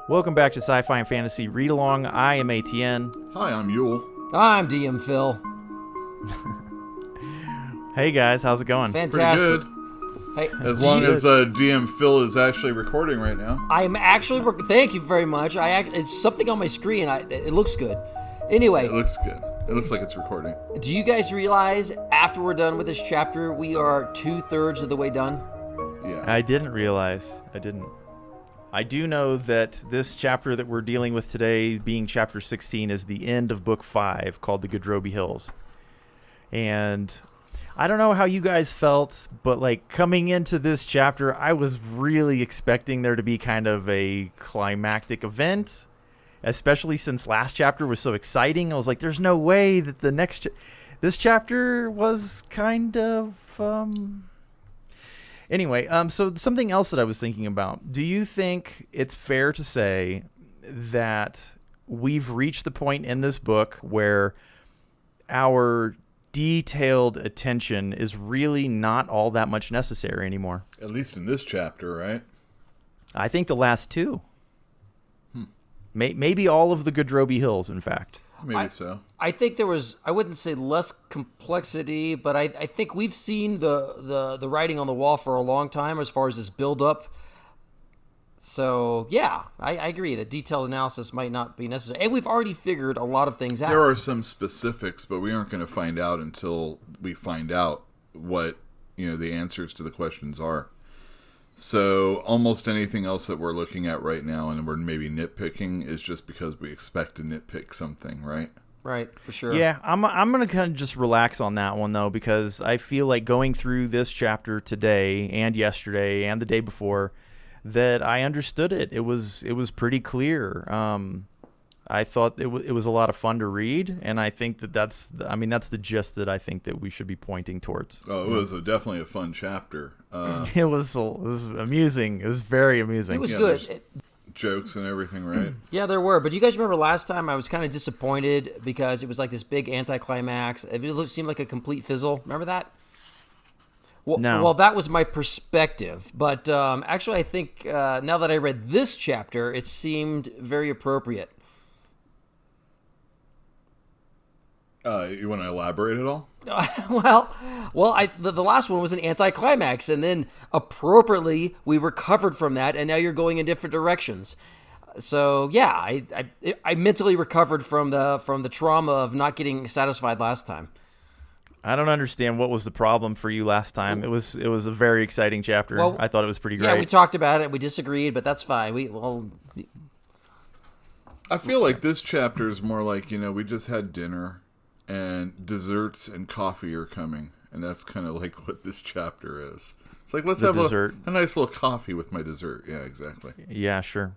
Welcome back to SciFi Fantasy Read Along. I am ATN. Hi, I'm Yule. I'm DM Phil. Hey guys, how's it going? Fantastic. Pretty Hey, good. As long as DM Phil is actually recording right now. I'm actually. Thank you very much. It's something on my screen. It looks good. Anyway, It looks good. It looks like it's recording. do you guys realize after we're done with this chapter, we are 2/3 of the way done? Yeah. I didn't realize. I do know that this chapter that we're dealing with today, being chapter 16, is the end of book 5, called the Gadrobi Hills. And I don't know how you guys felt, but like coming into this chapter, I was really expecting there to be kind of a climactic event, especially since last chapter was so exciting. I was like, there's no way that the next this chapter was kind of Anyway, so something else that I was thinking about. Do you think it's fair to say that we've reached the point in this book where our detailed attention is really not all that much necessary anymore? At least in this chapter, right? I think the last two. Maybe all of the Gadrobi Hills, in fact. Maybe so. I think there was. I wouldn't say less complexity, but I think we've seen the writing on the wall for a long time as far as this build up. So yeah, I agree that detailed analysis might not be necessary, and we've already figured a lot of things out. There are some specifics, but we aren't going to find out until we find out what the answers to the questions are. So almost anything else that we're looking at right now and we're maybe nitpicking is just because we expect to nitpick something, right? Right, for sure. Yeah, I'm going to kind of just relax on that one, though, because I feel like going through this chapter today and yesterday and the day before that I understood it. It was pretty clear. I thought it was a lot of fun to read, and I think that's the gist that I think that we should be pointing towards. Oh, it was definitely a fun chapter. It was amusing. It was very amusing. It was Yeah, good. Jokes and everything, right? Yeah, there were. But you guys remember last time I was kind of disappointed because it was like this big anticlimax. It seemed like a complete fizzle. Remember that? Well, No. Well, that was my perspective. But actually, I think now that I read this chapter, it seemed very appropriate. You want to elaborate at all? The last one was an anticlimax, and then appropriately we recovered from that, and now you're going in different directions. So yeah, I mentally recovered from the trauma of not getting satisfied last time. I don't understand what was the problem for you last time. It was a very exciting chapter. Well, I thought it was pretty great. Yeah, we talked about it. We disagreed, but that's fine. I feel like this chapter is more like, we just had dinner and desserts and coffee are coming. And that's kind of like what this chapter is. It's like, let's have a nice little coffee with my dessert. Yeah, exactly. Yeah, sure.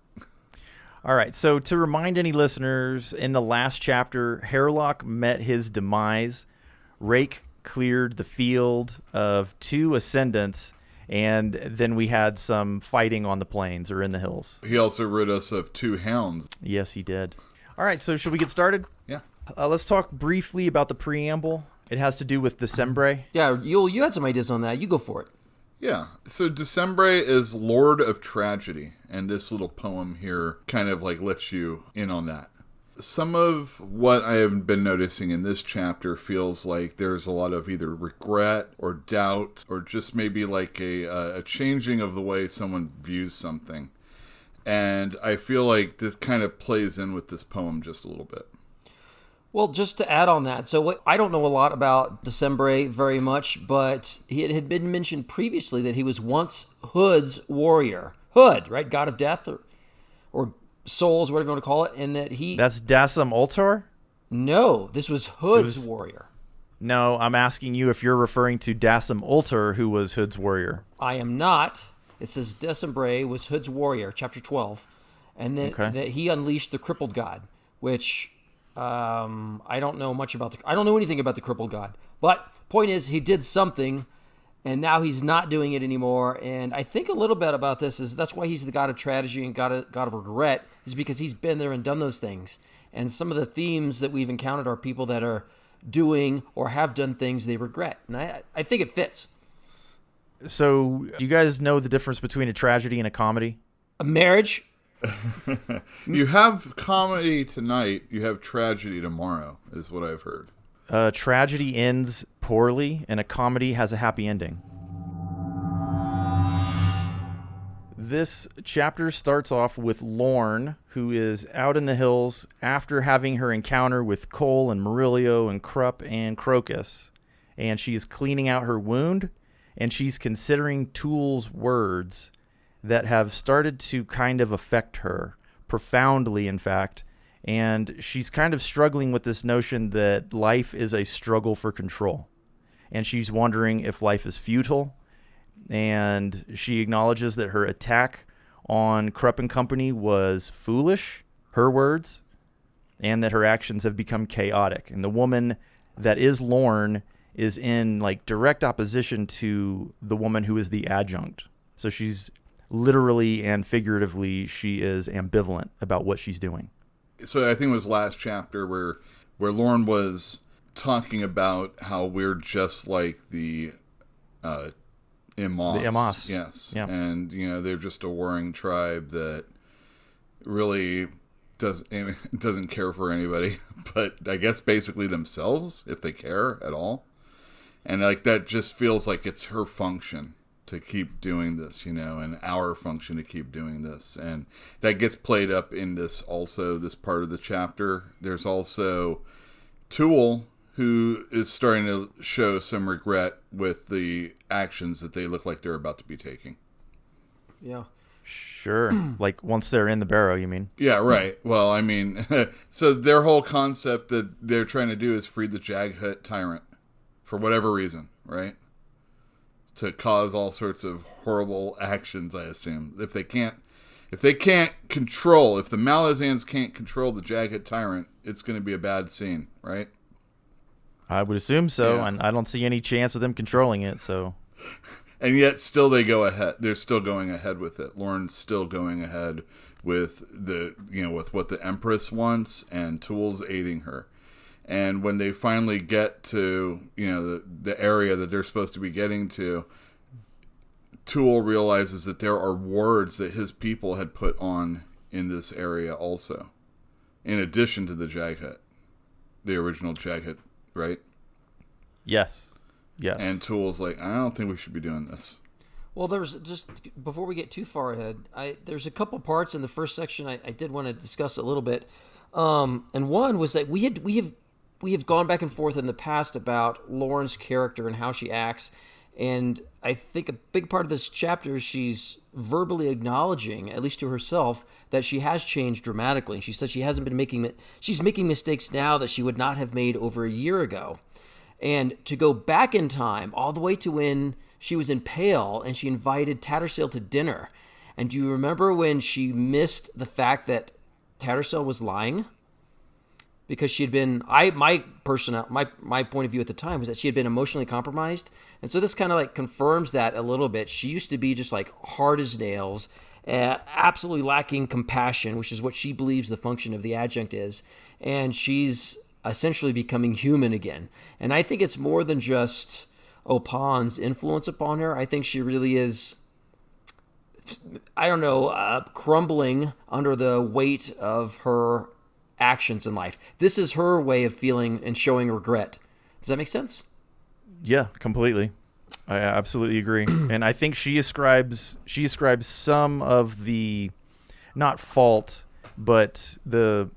All right, so to remind any listeners, in the last chapter, Hairlock met his demise. Rake cleared the field of 2 ascendants, and then we had some fighting on the plains or in the hills. He also rid us of 2 hounds. Yes, he did. All right, so should we get started? Yeah. Let's talk briefly about the preamble. It has to do with Decembre. Yeah, you had some ideas on that. You go for it. Yeah. So Decembre is Lord of Tragedy, and this little poem here kind of like lets you in on that. Some of what I have been noticing in this chapter feels like there's a lot of either regret or doubt or just maybe like a changing of the way someone views something. And I feel like this kind of plays in with this poem just a little bit. Well, just to add on that, so I don't know a lot about Decembre very much, but it had been mentioned previously that he was once Hood's warrior. Hood, right? God of death or souls, whatever you want to call it, and that he... That's Dassam Ultor? No, this was Hood's warrior. No, I'm asking you if you're referring to Dassam Ultor, who was Hood's warrior. I am not. It says Decembre was Hood's warrior, chapter 12, and then that he unleashed the crippled god, which... I don't know much about I don't know anything about the crippled god, but point is he did something, and now he's not doing it anymore. And I think a little bit about this is that's why he's the god of tragedy and god of regret, is because he's been there and done those things. And some of the themes that we've encountered are people that are doing or have done things they regret, and I think it fits. So you guys know the difference between a tragedy and a comedy? A marriage. You have comedy tonight, you have tragedy tomorrow, is what I've heard. Tragedy ends poorly, and a comedy has a happy ending. This chapter starts off with Lorn, who is out in the hills after having her encounter with Cole and Murillo and Krupp and Crocus. And she is cleaning out her wound, and she's considering Tool's words that have started to kind of affect her, profoundly, in fact. And she's kind of struggling with this notion that life is a struggle for control. And she's wondering if life is futile. And she acknowledges that her attack on Krupp and Company was foolish, her words, and that her actions have become chaotic. And the woman that is Lorn is in like direct opposition to the woman who is the adjunct. So she's literally and figuratively, she is ambivalent about what she's doing. So I think it was last chapter where Lorn was talking about how we're just like the Imos. The Imos. Yes. Yeah. And, they're just a warring tribe that really doesn't care for anybody, but I guess basically themselves, if they care at all. And like that just feels like it's her function to keep doing this, and our function to keep doing this. And that gets played up in this part of the chapter. There's also Tool, who is starting to show some regret with the actions that they look like they're about to be taking. Yeah. Sure. Like once they're in the barrow, you mean? Yeah, right. Well, I mean, so their whole concept that they're trying to do is free the Jaghut tyrant for whatever reason, right? To cause all sorts of horrible actions, I assume. If the Malazans can't control the Jaghut tyrant, it's going to be a bad scene, right? I would assume so, Yeah. and I don't see any chance of them controlling it, so... And yet still they go ahead. They're still going ahead with it. Lorn's still going ahead with with what the Empress wants, and Tool's aiding her. And when they finally get to, the area that they're supposed to be getting to, Tool realizes that there are wards that his people had put on in this area also, in addition to the Jaghut, the original Jaghut, right? Yes. And Tool's like, I don't think we should be doing this. Well, there's just, before we get too far ahead, there's a couple parts in the first section I did want to discuss a little bit. And one was that we have gone back and forth in the past about Lorn's character and how she acts. And I think a big part of this chapter is she's verbally acknowledging, at least to herself, that she has changed dramatically. She said she's making mistakes now that she would not have made over a year ago. And to go back in time, all the way to when she was in Pale and she invited Tattersail to dinner. And do you remember when she missed the fact that Tattersail was lying? Because she had been, my point of view at the time was that she had been emotionally compromised. And so this kind of like confirms that a little bit. She used to be just like hard as nails, absolutely lacking compassion, which is what she believes the function of the adjunct is. And she's essentially becoming human again. And I think it's more than just Opan's influence upon her. I think she really is, crumbling under the weight of her actions in life. This is her way of feeling and showing regret. Does that make sense? Yeah, completely. I absolutely agree. And I think she ascribes some of the, not fault, but the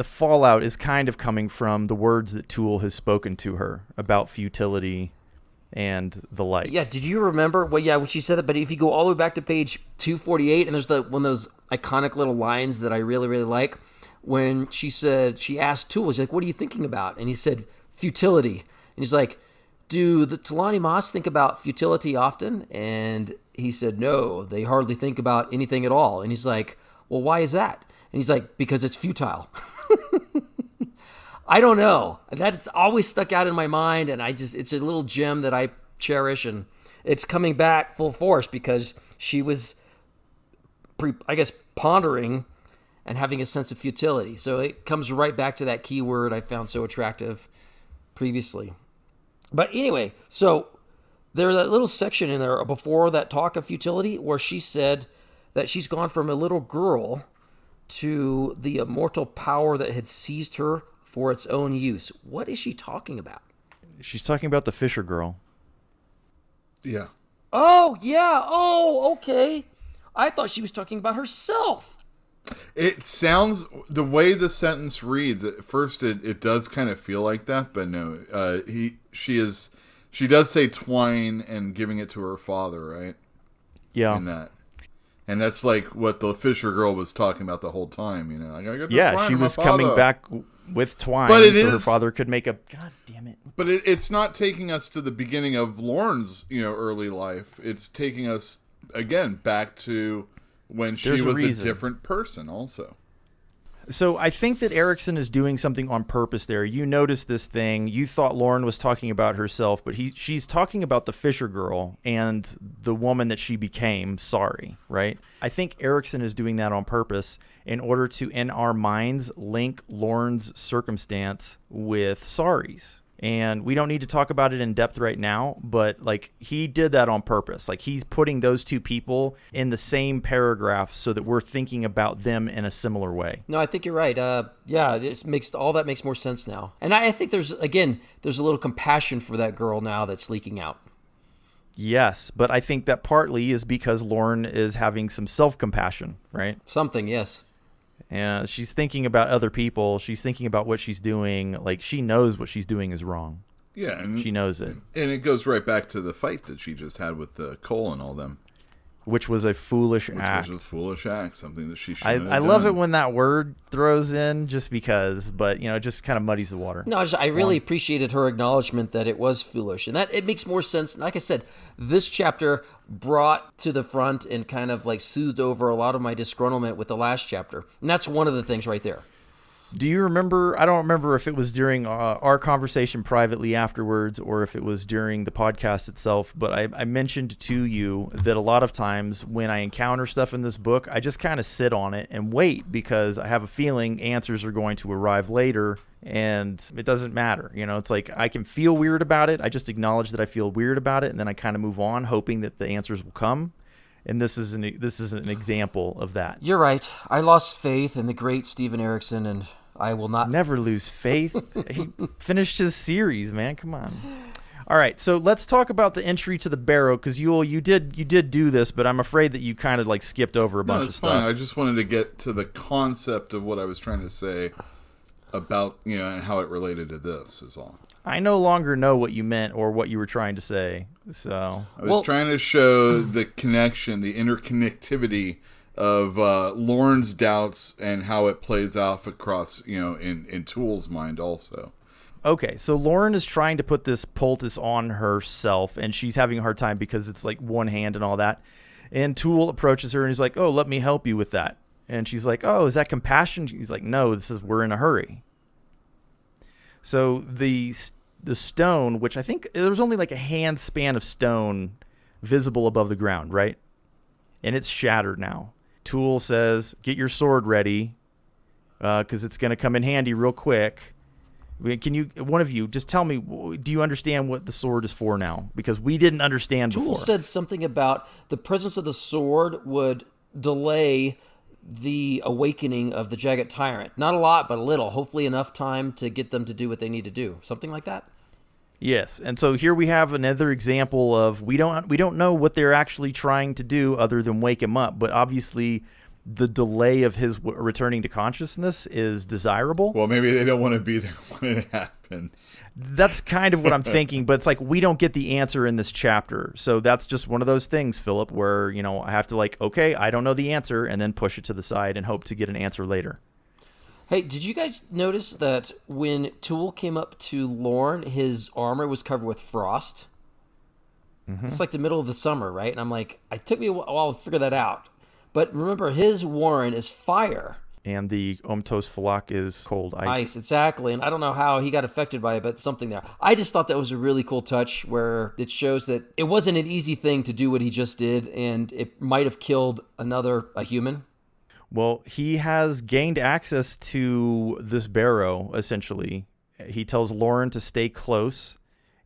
fallout is kind of coming from the words that Tool has spoken to her about futility and the like. Yeah, did you remember? Well, yeah, when she said that, but if you go all the way back to page 248, and there's one of those iconic little lines that I really, really like, when she asked Tool, she's like, what are you thinking about? And he said, futility. And he's like, do the Talani Mas think about futility often? And he said, no, they hardly think about anything at all. And he's like, well, why is that? And he's like, because it's futile. I don't know. That's always stuck out in my mind, and it's a little gem that I cherish, and it's coming back full force because she was, pondering and having a sense of futility. So it comes right back to that key word I found so attractive previously. But anyway, so there's that little section in there before that talk of futility where she said that she's gone from a little girl to the immortal power that had seized her for its own use. What is she talking about? She's talking about the Fisher girl. Yeah. Oh, yeah. Oh, okay. I thought she was talking about herself. It sounds, the way the sentence reads, at first it does kind of feel like that, but no. She does say twine and giving it to her father, right? Yeah. In that. And that's like what the Fisher girl was talking about the whole time, you know. Like, I got this Yeah, twine she in my was father. coming back with twine But it so her is- father could make a... God damn it. But it's not taking us to the beginning of Lorn's, early life. It's taking us, again, back to when she There's a was a reason. different person also. So I think that Erikson is doing something on purpose there. You noticed this thing. You thought Lorn was talking about herself, but she's talking about the Fisher girl and the woman that she became, Sorry, right? I think Erikson is doing that on purpose in order to, in our minds, link Lorn's circumstance with Sorry's. And we don't need to talk about it in depth right now, but like he did that on purpose. Like he's putting those two people in the same paragraph so that we're thinking about them in a similar way. No, I think you're right. Yeah, it makes all that makes more sense now. And I think there's a little compassion for that girl now that's leaking out. Yes, but I think that partly is because Lorn is having some self-compassion, right? Something, yes. And she's thinking about other people. She's thinking about what she's doing. Like, she knows what she's doing is wrong. Yeah. And she knows it. And it goes right back to the fight that she just had with Cole and all them. Which was a foolish act. Which was a foolish act, something that she should have done. I love it when that word throws in just because, but, it just kind of muddies the water. No, I really appreciated her acknowledgement that it was foolish. And that it makes more sense. Like I said, this chapter brought to the front and kind of like soothed over a lot of my disgruntlement with the last chapter. And that's one of the things right there. Do you remember? I don't remember if it was during our conversation privately afterwards or if it was during the podcast itself, but I mentioned to you that a lot of times when I encounter stuff in this book, I just kind of sit on it and wait because I have a feeling answers are going to arrive later and it doesn't matter. It's like I can feel weird about it. I just acknowledge that I feel weird about it and then I kind of move on hoping that the answers will come. And this is an example of that. You're right. I lost faith in the great Stephen Erikson, and I will not never lose faith. He finished his series, man. Come on. All right, so let's talk about the entry to the barrow because you did do this, but I'm afraid that you kind of like skipped over a bunch of stuff. No, it's fine. I just wanted to get to the concept of what I was trying to say about and how it related to this is all. I no longer know what you meant or what you were trying to say. So I was trying to show the connection, the interconnectivity of Lorn's doubts and how it plays off across, in Tool's mind also. Okay, so Lorn is trying to put this poultice on herself, and she's having a hard time because it's like one hand and all that. And Tool approaches her and he's like, "Oh, let me help you with that." And she's like, "Oh, is that compassion?" He's like, "No, we're in a hurry." So the stone, which I think there was only like a hand span of stone visible above the ground, right? And it's shattered now. Tool says, "Get your sword ready, because it's going to come in handy real quick." Can you, one of you, just tell me, do you understand what the sword is for now? Because we didn't understand before. Tool said something about the presence of the sword would delay the awakening of the Jaghut tyrant. Not a lot, but a little. Hopefully enough time to get them to do what they need to do. Something like that? Yes, and so here we have another example of we don't know what they're actually trying to do other than wake him up, but obviously the delay of his returning to consciousness is desirable. Well, maybe they don't want to be there when it happens. That's kind of what I'm thinking, but it's like we don't get the answer in this chapter. So that's just one of those things, Philip, where, I have to okay, I don't know the answer, and then push it to the side and hope to get an answer later. Hey, did you guys notice that when Tool came up to Lorn, his armor was covered with frost? Mm-hmm. It's like the middle of the summer, right? And I'm like, it took me a while to figure that out. But remember, his warren is fire. And the Omtos Falak is cold ice. Ice, exactly. And I don't know how he got affected by it, but something there. I just thought that was a really cool touch where it shows that it wasn't an easy thing to do what he just did, and it might have killed a human. Well, he has gained access to this barrow, essentially. He tells Lorn to stay close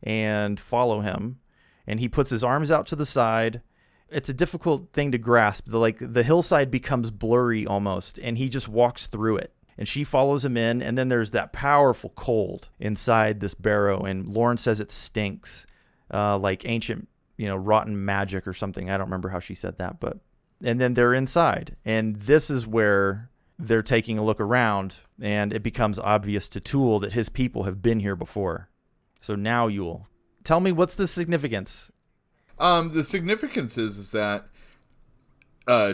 and follow him. And he puts his arms out to the side, It's a difficult thing to grasp. The hillside becomes blurry almost, and he just walks through it. And she follows him in, and then there's that powerful cold inside this barrow, and Lorn says it stinks like ancient, rotten magic or something. I don't remember how she said that, and then they're inside, and this is where they're taking a look around, and it becomes obvious to Tool that his people have been here before. So now, Yule, tell me, what's the significance? The significance is that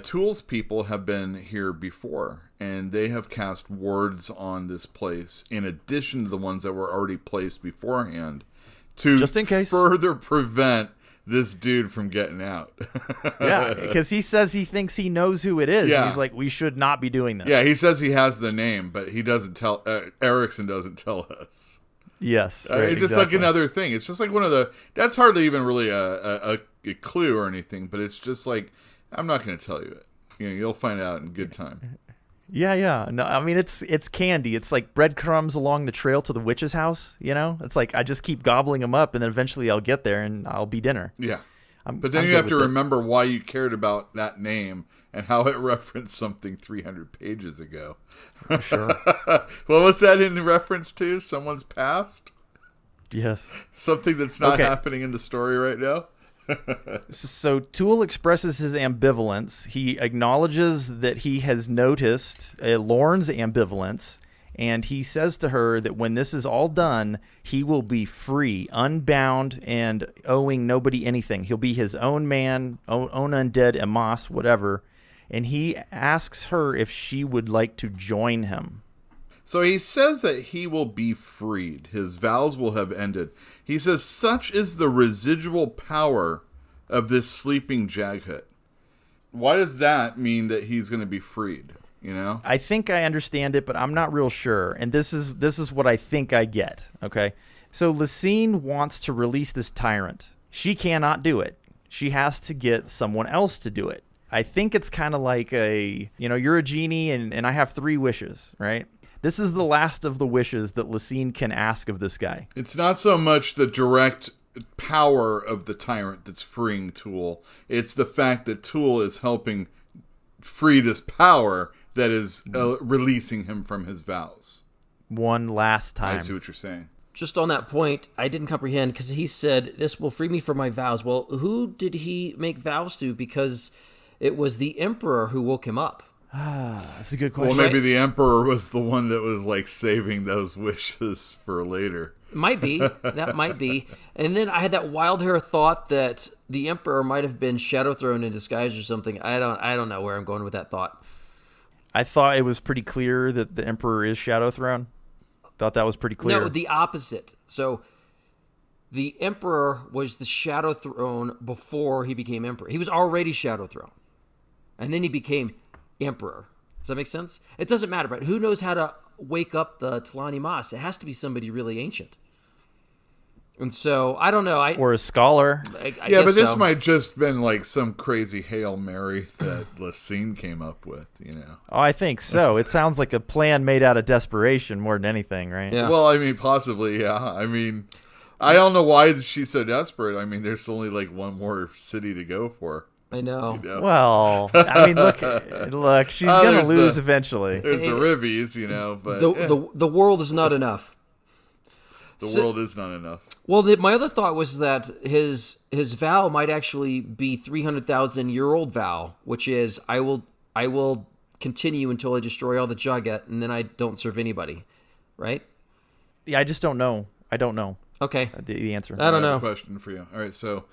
Tool's people have been here before, and they have cast wards on this place in addition to the ones that were already placed beforehand to just in case further prevent this dude from getting out. Yeah, because he says he thinks he knows who it is. Yeah. And he's like, we should not be doing this. Yeah, he says he has the name, but he doesn't tell. Erikson doesn't tell us. Yes, right, it's just exactly. like another thing. It's just like one of the. That's hardly even really a clue or anything, but it's just like, I'm not going to tell you it. You'll find out in good time. Yeah. No, I mean, it's candy. It's like breadcrumbs along the trail to the witch's house. It's like I just keep gobbling them up, and then eventually I'll get there and I'll be dinner. Yeah. But then you have to remember why you cared about that name and how it referenced something 300 pages ago. Sure. What was that in reference to? Someone's past? Yes. Something that's not happening in the story right now? So Tool expresses his ambivalence. He acknowledges that he has noticed Lorn's ambivalence, and he says to her that when this is all done, he will be free, unbound, and owing nobody anything. He'll be his own man, own undead, Amos, whatever. And he asks her if she would like to join him. So he says that he will be freed. His vows will have ended. He says, such is the residual power of this sleeping Jaghut. Why does that mean that he's going to be freed? I think I understand it, but I'm not real sure. And this is what I think I get. Okay. So Lysine wants to release this tyrant. She cannot do it. She has to get someone else to do it. I think it's kind of like you're a genie and I have 3 wishes, right? This is the last of the wishes that Lysine can ask of this guy. It's not so much the direct power of the tyrant that's freeing Tool. It's the fact that Tool is helping free this power that is releasing him from his vows. One last time. I see what you're saying. Just on that point, I didn't comprehend because he said, this will free me from my vows. Well, who did he make vows to? Because it was the Emperor who woke him up. That's a good question. Well, maybe the Emperor was the one that was like saving those wishes for later. Might be. That might be. And then I had that wild hair thought that the Emperor might have been Shadow Throne in disguise or something. I don't know where I'm going with that thought. I thought it was pretty clear that the Emperor is Shadow Throne. Thought that was pretty clear. No, the opposite. So the Emperor was the Shadow Throne before he became Emperor. He was already Shadow Throne. And then he became Emperor. Does that make sense? It doesn't matter, but who knows how to wake up the Tlani Mas? It has to be somebody really ancient. And so, I don't know. Or a scholar. I yeah, guess but this so. might just been like some crazy Hail Mary that Lysine came up with, Oh, I think so. It sounds like a plan made out of desperation more than anything, right? Yeah. Well, I mean, possibly, yeah. I mean, I don't know why she's so desperate. I mean, there's only like one more city to go for. I know. Well, I mean, look, she's going to lose eventually. There's the Rhivis, but The world is not enough. The world is not enough. Well, my other thought was that his vow might actually be 300,000-year-old vow, which is I will continue until I destroy all the Jaghut, and then I don't serve anybody, right? Yeah, I just don't know. I don't know. Okay, the answer. I don't have know. A question for you. All right, so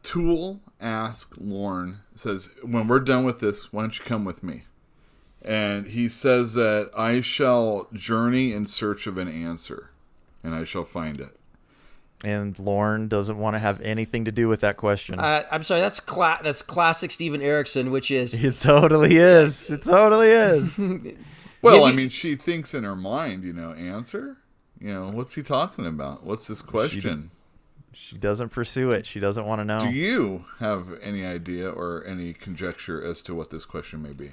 Tool asks Lorn, says, when we're done with this, why don't you come with me? And he says that I shall journey in search of an answer, and I shall find it. And Lorn doesn't want to have anything to do with that question. I'm sorry, that's classic Steven Erikson, which is... It totally is. It totally is. Well, I mean, she thinks in her mind, answer? What's he talking about? What's this question? She doesn't pursue it. She doesn't want to know. Do you have any idea or any conjecture as to what this question may be?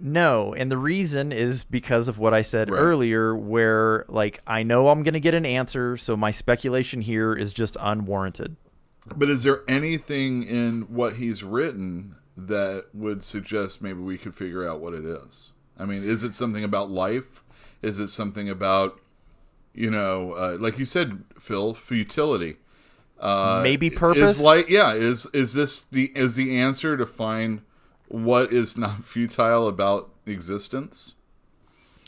No, and the reason is because of what I said earlier, where, I know I'm going to get an answer, so my speculation here is just unwarranted. But is there anything in what he's written that would suggest maybe we could figure out what it is? I mean, is it something about life? Is it something about, like you said, Phil, futility? Maybe purpose? Is this the answer to find what is not futile about existence?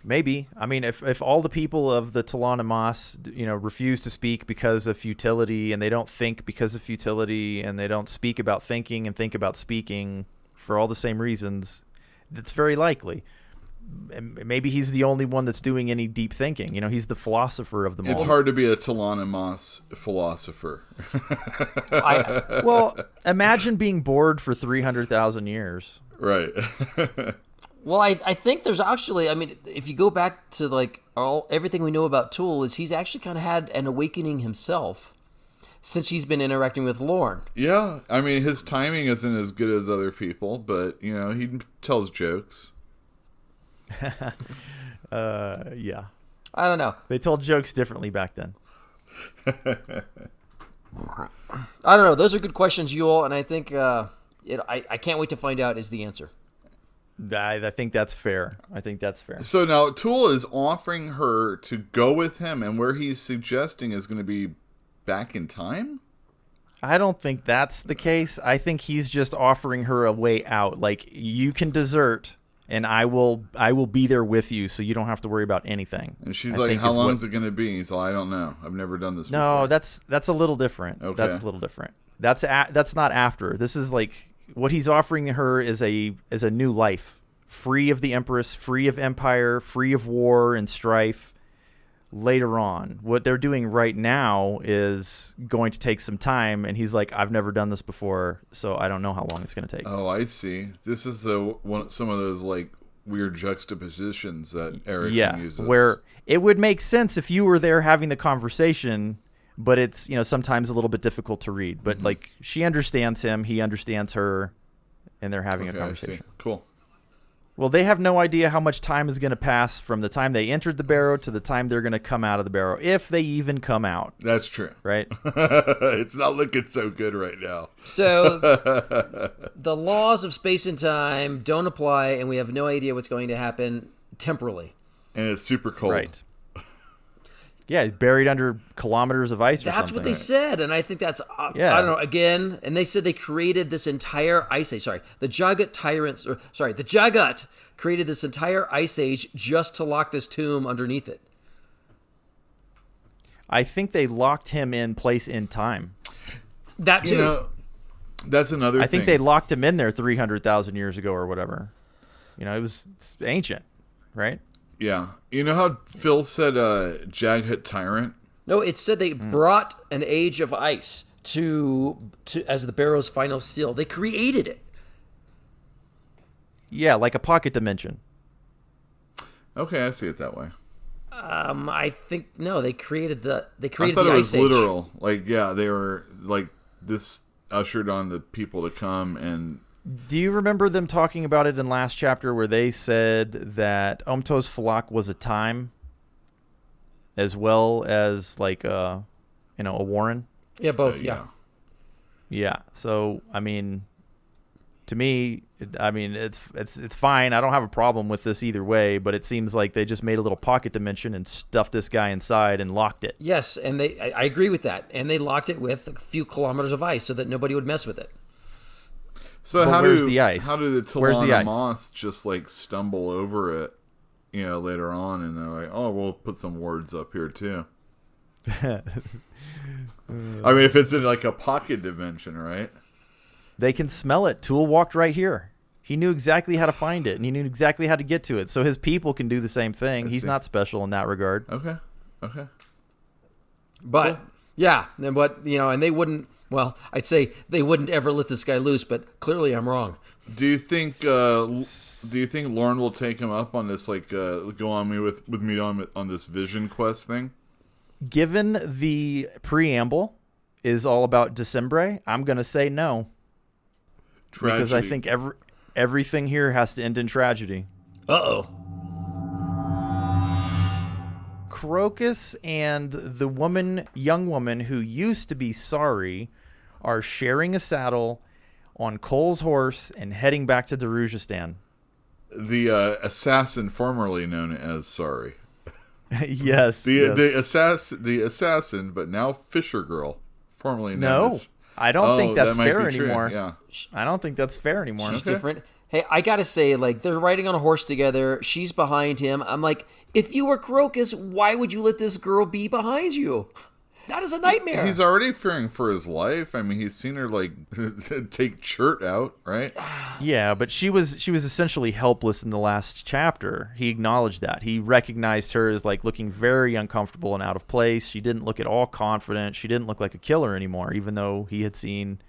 Maybe. I mean, if all the people of the Setuniman, refuse to speak because of futility, and they don't think because of futility, and they don't speak about thinking and think about speaking for all the same reasons, it's very likely. Maybe he's the only one that's doing any deep thinking. He's the philosopher of them all. It's hard to be a Setuniman philosopher. Well, imagine being bored for 300,000 years. Right. Well, I think there's actually, if you go back to everything we know about Tool, is he's actually kind of had an awakening himself since he's been interacting with Lorn. Yeah, his timing isn't as good as other people, but he tells jokes. Yeah. I don't know. They told jokes differently back then. I don't know. Those are good questions, Yule, and I think I can't wait to find out is the answer. I think that's fair. So now Tool is offering her to go with him, and where he's suggesting is going to be back in time? I don't think that's the case. I think he's just offering her a way out. Like, you can desert, and I will be there with you, so you don't have to worry about anything. And she's like, how long is it going to be? He's like, I don't know. I've never done this before. No, that's a little different. Okay. That's a little different. That's not after. This is like... What he's offering her is a new life, free of the Empress, free of empire, free of war and strife. Later on, what they're doing right now is going to take some time, and he's like, "I've never done this before, so I don't know how long it's going to take." Oh, I see. This is some of those weird juxtapositions that Erikson uses. Where it would make sense if you were there having the conversation. But it's, sometimes a little bit difficult to read. But, she understands him, he understands her, and they're having a conversation. I see. Cool. Well, they have no idea how much time is going to pass from the time they entered the barrow to the time they're going to come out of the barrow, if they even come out. That's true. Right? It's not looking so good right now. So, the laws of space and time don't apply, and we have no idea what's going to happen temporally. And it's super cold. Right. Yeah, buried under kilometers of ice or something. That's what they said, and I think that's, I don't know, again, and they said they created this entire ice age. The Jaghut created this entire ice age just to lock this tomb underneath it. I think they locked him in place in time. That too. That's another thing. I think they locked him in there 300,000 years ago or whatever. It's ancient, right? Yeah. You know how Phil said Jaghut tyrant? No, it said they brought an age of ice to as the barrow's final seal. They created it. Yeah, like a pocket dimension. Okay, I see it that way. I think they created the I thought the it was ice literal. They were this ushered on the people to come and. Do you remember them talking about it in last chapter where they said that Omtos Falak was a time as well as a warren? Yeah, both. Yeah. So to me, it's fine. I don't have a problem with this either way, but it seems like they just made a little pocket dimension and stuffed this guy inside and locked it. Yes, and I agree with that. And they locked it with a few kilometers of ice so that nobody would mess with it. So where's the ice? How do the Setuniman just stumble over it, later on, and they're like, oh, we'll put some words up here too. If it's in a pocket dimension, right? They can smell it. Tool walked right here. He knew exactly how to find it, and he knew exactly how to get to it. So his people can do the same thing. He's not special in that regard. Okay. But and they wouldn't. Well, I'd say they wouldn't ever let this guy loose, but clearly I'm wrong. Do you think Lorn will take him up on this, go on me with me on this vision quest thing? Given the preamble is all about December, I'm going to say no. Tragedy. Because I think everything here has to end in tragedy. Uh-oh. Crocus and the young woman who used to be sorry, are sharing a saddle on Cole's horse and heading back to Darujistan. The assassin formerly known as Sorry. Yes. The assassin, but now Fisher Girl, formerly known as... I don't think that's that fair anymore. Yeah. I don't think that's fair anymore. She's different. Hey, I gotta say, like, they're riding on a horse together. She's behind him. I'm like, if you were Crocus, why would you let this girl be behind you? That is a nightmare. He's already fearing for his life. I mean, he's seen her, like, take Chert out, right? Yeah, but she was essentially helpless in the last chapter. He acknowledged that. He recognized her as, like, looking very uncomfortable and out of place. She didn't look at all confident. She didn't look like a killer anymore, even though he had seen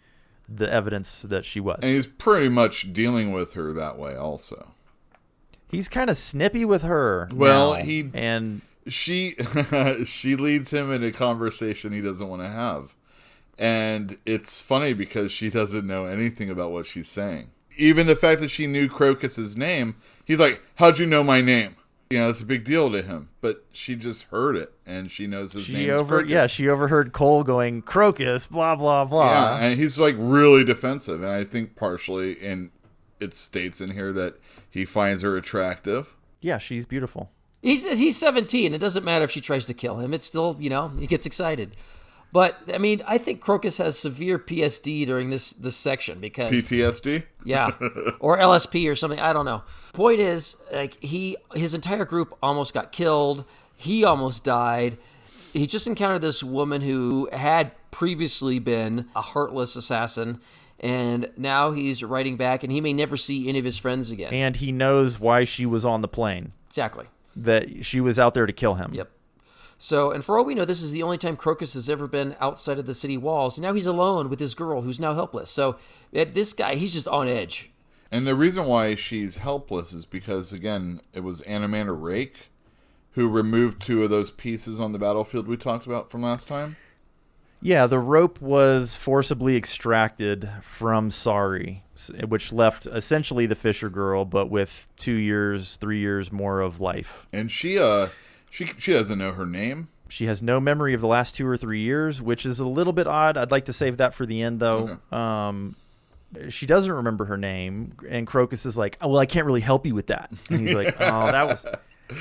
the evidence that she was. And he's pretty much dealing with her that way also. He's kind of snippy with her. Well, now, she leads him in a conversation he doesn't want to have. And it's funny because she doesn't know anything about what she's saying. Even the fact that she knew Crocus's name, he's like, how'd you know my name? You know, it's a big deal to him. But she just heard it, and she knows his name is Crocus. Yeah, she overheard Cole going, Crocus, blah, blah, blah. Yeah, and he's like really defensive. And I think partially, and it states in here that he finds her attractive. Yeah, she's beautiful. He's 17. It doesn't matter if she tries to kill him. It's still, he gets excited. But, I mean, I think Crocus has severe PSD during this section because... PTSD? Yeah. Or LSP or something. I don't know. Point is, like, his entire group almost got killed. He almost died. He just encountered this woman who had previously been a heartless assassin, and now he's writing back, and he may never see any of his friends again. And he knows why she was on the plane. Exactly. That she was out there to kill him. Yep. So, and for all we know, this is the only time Crocus has ever been outside of the city walls. And now he's alone with his girl, who's now helpless. So, this guy, he's just on edge. And the reason why she's helpless is because, again, it was Animander Rake who removed 2 of those pieces on the battlefield we talked about from last time. Yeah, the rope was forcibly extracted from Sorry, which left essentially the Fisher Girl, but with 2 years, 3 years more of life. And she doesn't know her name. She has no memory of the last 2 or 3 years, which is a little bit odd. I'd like to save that for the end, though. Okay. She doesn't remember her name, and Crocus is like, "Oh, well, I can't really help you with that." And he's like, "Oh,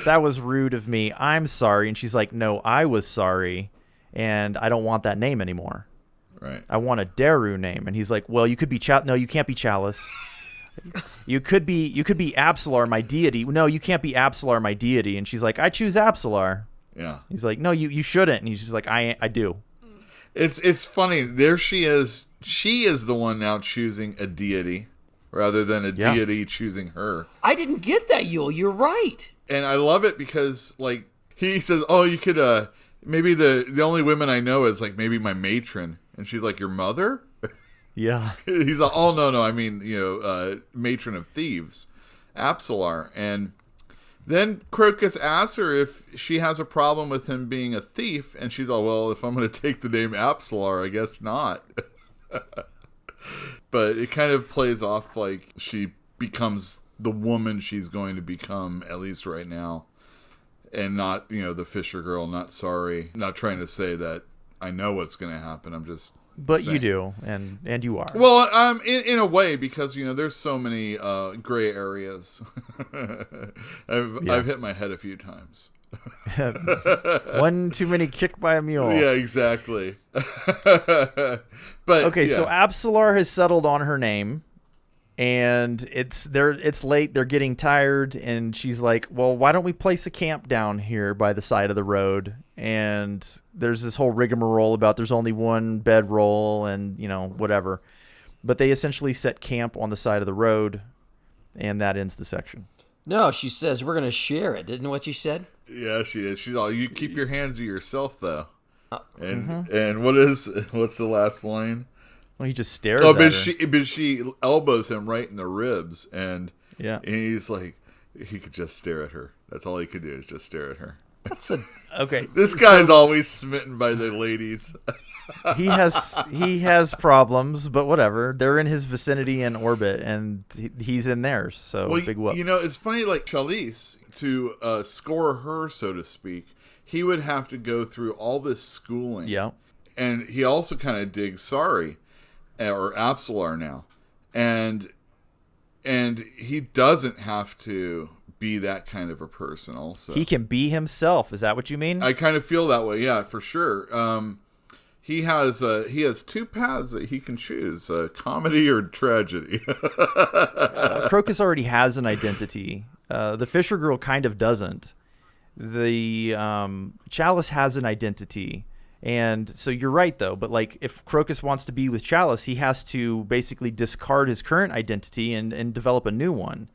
that was rude of me. I'm sorry." And she's like, "No, I was sorry. And I don't want that name anymore. Right. I want a Daru name." And he's like, "Well, you could be No, you can't be Chalice. You could be Absolar, my deity. No, you can't be Absolar, my deity." And she's like, "I choose Absolar." Yeah. He's like, "No, you shouldn't." And he's just like, I do." It's funny. There she is. She is the one now choosing a deity rather than a deity choosing her. I didn't get that, Yul. You're right. And I love it because, like, he says, "Oh, you could maybe the only women I know is, like, maybe my matron." And she's like, "Your mother?" Yeah. He's like, "Oh, no, I mean, matron of thieves, Absolar." And then Crocus asks her if she has a problem with him being a thief. And she's like, "Well, if I'm going to take the name Absolar, I guess not." But it kind of plays off like she becomes the woman she's going to become, at least right now. And not, the Fisher Girl, not Sorry. Not trying to say that I know what's going to happen. I'm just But saying. you do, and you are. Well, in a way, because, there's so many gray areas. I've hit my head a few times. One too many kick by a mule. Yeah, exactly. But okay, so Absolar has settled on her name. And it's late. They're getting tired, and she's like, "Well, why don't we place a camp down here by the side of the road?" And there's this whole rigmarole about there's only one bedroll, and whatever. But they essentially set camp on the side of the road, and that ends the section. No, she says we're going to share it. Didn't what she said? Yeah, she is. She's all, "You keep your hands to yourself, though." And what's the last line? Well, he just stares at her. But she elbows him right in the ribs, and he's like, he could just stare at her. That's all he could do is just stare at her. Okay. This guy's always smitten by the ladies. He has problems, but whatever. They're in his vicinity and orbit, and he's in theirs. So big whoop. It's funny. Like Chalice, to score her, so to speak, he would have to go through all this schooling. Yeah. And he also kind of digs Sorry. or Apsalar now, and he doesn't have to be that kind of a person. Also, he can be himself. Is that what you mean? I kind of feel that way. Yeah, for sure. He has two paths that he can choose: comedy or tragedy. Crocus already has an identity. The Fisher Girl kind of doesn't. The Chalice has an identity. And so you're right, though. But like, if Crocus wants to be with Chalice, he has to basically discard his current identity and develop a new one.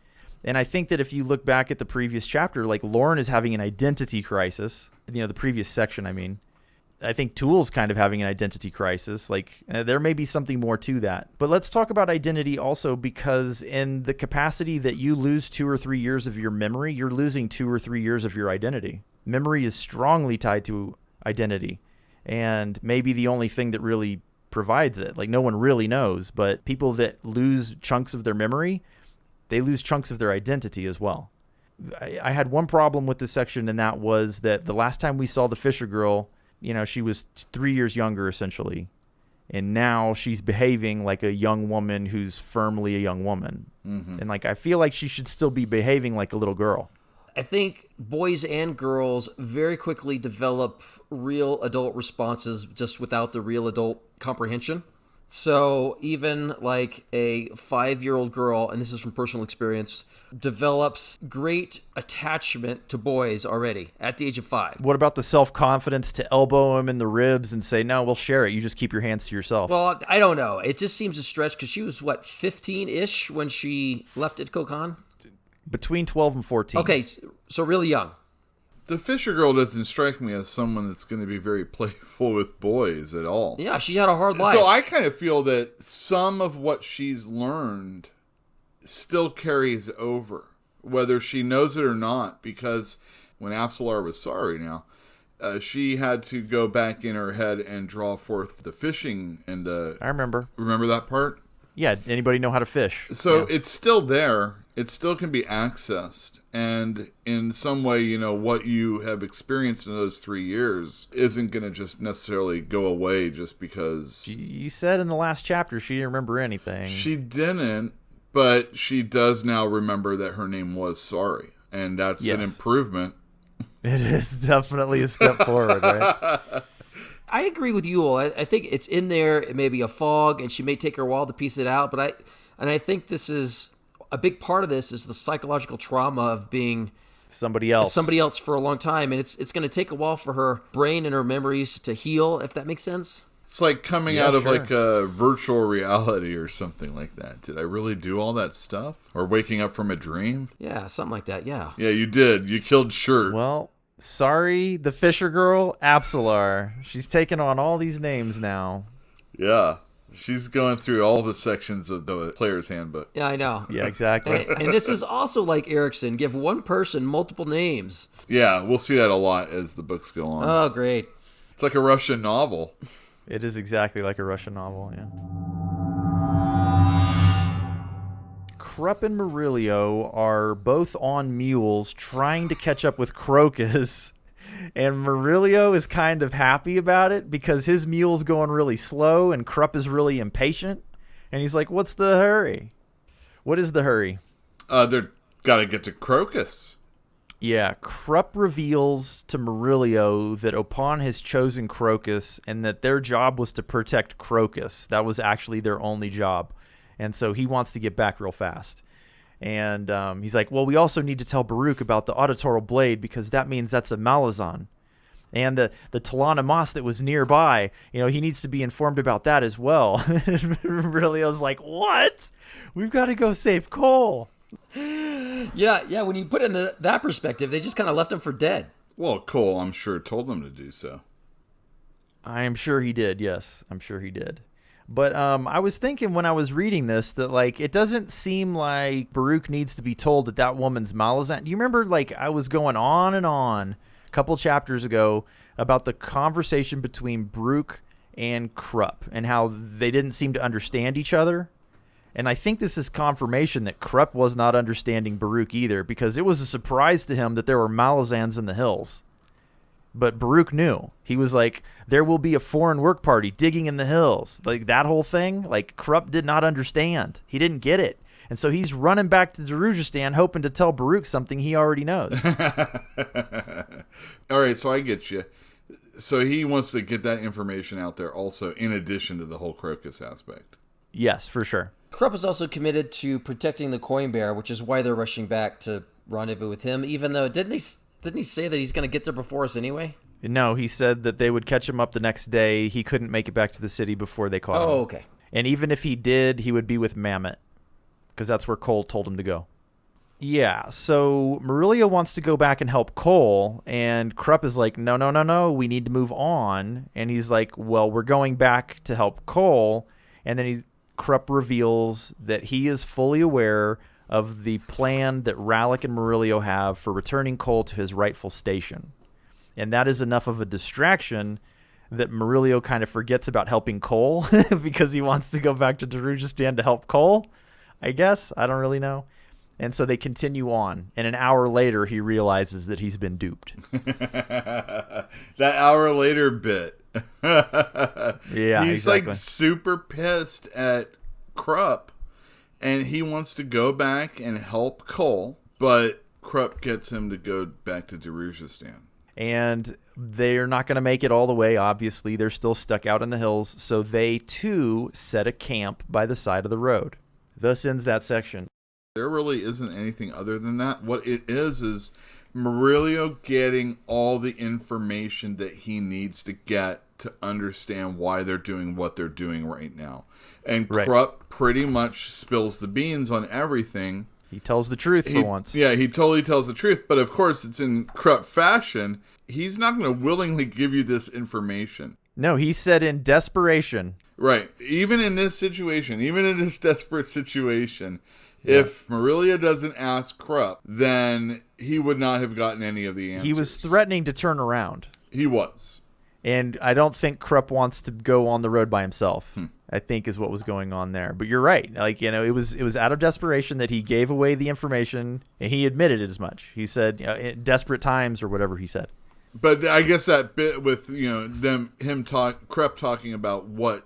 And I think that if you look back at the previous chapter, like Lorn is having an identity crisis. You know, the previous section, I mean. I think Tool's kind of having an identity crisis. Like, there may be something more to that. But let's talk about identity also, because in the capacity that you lose 2 or 3 years of your memory, you're losing 2 or 3 years of your identity. Memory is strongly tied to identity, and maybe the only thing that really provides it. Like, no one really knows, but people that lose chunks of their memory, they lose chunks of their identity as well. I had one problem with this section, and that was that the last time we saw the Fisher Girl, you know, she was 3 years younger, essentially. And now she's behaving like a young woman who's firmly a young woman. Mm-hmm. And, like, I feel like she should still be behaving like a little girl. I think boys and girls very quickly develop real adult responses just without the real adult comprehension. So even like a 5-year-old girl, and this is from personal experience, develops great attachment to boys already at the age of 5. What about the self-confidence to elbow him in the ribs and say, no, we'll share it. You just keep your hands to yourself. Well, I don't know. It just seems a stretch because she was, 15-ish when she left Itko Khan? Between 12 and 14. Okay, so really young. The Fisher Girl doesn't strike me as someone that's going to be very playful with boys at all. Yeah, she had a hard life. So I kind of feel that some of what she's learned still carries over, whether she knows it or not, because when Apsalar was sorry now, she had to go back in her head and draw forth the fishing and the... I remember. Remember that part? Yeah, anybody know how to fish? So yeah. It's still there. It still can be accessed. And in some way, you know, what you have experienced in those 3 years isn't going to just necessarily go away just because... You said in the last chapter she didn't remember anything. She didn't, but she does now remember that her name was Sorry. And that's an improvement. It is definitely a step forward, right? I agree with you all. I think it's in there. It may be a fog, and she may take her a while to piece it out. But I think this is a big part of this is the psychological trauma of being somebody else for a long time, and it's going to take a while for her brain and her memories to heal. If that makes sense. It's like coming out of like a virtual reality or something like that. Did I really do all that stuff? Or waking up from a dream? Yeah, something like that. Yeah. Yeah, you did. You killed Shirt. Well. Sorry, the Fisher Girl, Apsalar. She's taken on all these names now. Yeah. She's going through all the sections of the player's handbook. Yeah, I know. Yeah, exactly. And this is also like Erikson. Give one person multiple names. Yeah, we'll see that a lot as the books go on. Oh, great. It's like a Russian novel. It is exactly like a Russian novel, yeah. Krupp and Murillo are both on mules trying to catch up with Crocus, and Murillo is kind of happy about it because his mule's going really slow and Krupp is really impatient, and he's like, what's the hurry? What is the hurry? They're got to get to Crocus. Yeah, Krupp reveals to Murillo that Opon has chosen Crocus and that their job was to protect Crocus. That was actually their only job. And so he wants to get back real fast. And he's like, well, we also need to tell Baruch about the auditoral blade because that means that's a Malazan. And the Talana Moss that was nearby, you know, he needs to be informed about that as well. Murillo's like, what? We've got to go save Cole. Yeah, when you put it in that perspective, they just kind of left him for dead. Well, Cole, I'm sure, told them to do so. I am sure he did, yes. I'm sure he did. But I was thinking when I was reading this that, like, it doesn't seem like Baruch needs to be told that woman's Malazan. Do you remember, like, I was going on and on a couple chapters ago about the conversation between Baruch and Krupp and how they didn't seem to understand each other? And I think this is confirmation that Krupp was not understanding Baruch either, because it was a surprise to him that there were Malazans in the hills. but Baruch knew. He was like, there will be a foreign work party digging in the hills. Like, that whole thing, like, Krupp did not understand. He didn't get it. And so he's running back to Darujhistan hoping to tell Baruch something he already knows. All right, so I get you. So he wants to get that information out there also, in addition to the whole Crocus aspect. Yes, for sure. Krupp is also committed to protecting the coin bearer, which is why they're rushing back to rendezvous with him, even though, didn't he say that he's going to get there before us anyway? No, he said that they would catch him up the next day. He couldn't make it back to the city before they caught him. Oh, okay. And even if he did, he would be with Mammoth, because that's where Cole told him to go. Yeah, so Murillo wants to go back and help Cole, and Krupp is like, no, we need to move on. And he's like, well, we're going back to help Cole. And then Krupp reveals that he is fully aware of the plan that Rallick and Murillo have for returning Cole to his rightful station. And that is enough of a distraction that Murillo kind of forgets about helping Cole because he wants to go back to Darujhistan to help Cole, I guess. I don't really know. And so they continue on. And an hour later, he realizes that he's been duped. That hour later bit. Yeah, he's exactly. like super pissed at Krupp, and he wants to go back and help Cole, but Krupp gets him to go back to Darujhistan. And they're not going to make it all the way, obviously. They're still stuck out in the hills. So they, too, set a camp by the side of the road. Thus ends that section. There really isn't anything other than that. What it is Murillo getting all the information that he needs to get to understand why they're doing what they're doing right now. And Right. Krupp pretty much spills the beans on everything. He tells the truth for once. Yeah, he totally tells the truth. But of course, it's in Krupp fashion. He's not going to willingly give you this information. No, he said in desperation. Right. Even in this situation, even in this desperate situation, if Murillo doesn't ask Krupp, then he would not have gotten any of the answers. He was threatening to turn around. He was. And I don't think Krupp wants to go on the road by himself, I think is what was going on there. But you're right. Like, you know, it was out of desperation that he gave away the information, and he admitted it as much. He said, in desperate times or whatever he said. But I guess that bit with, Krupp talking about what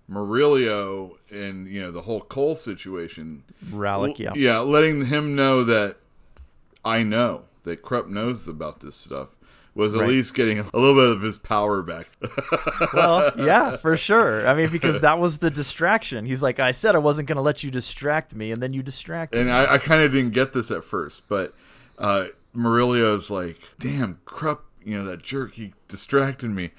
Murillo and, the whole Cole situation. Rallick, yeah. Yeah, letting him know that I know that Krupp knows about this stuff was at least getting a little bit of his power back. Well, yeah, for sure. I mean, because that was the distraction. He's like, I said I wasn't going to let you distract me, and then you distracted me. And I kind of didn't get this at first, but Murillo's like, damn, Krupp, that jerk, he distracted me.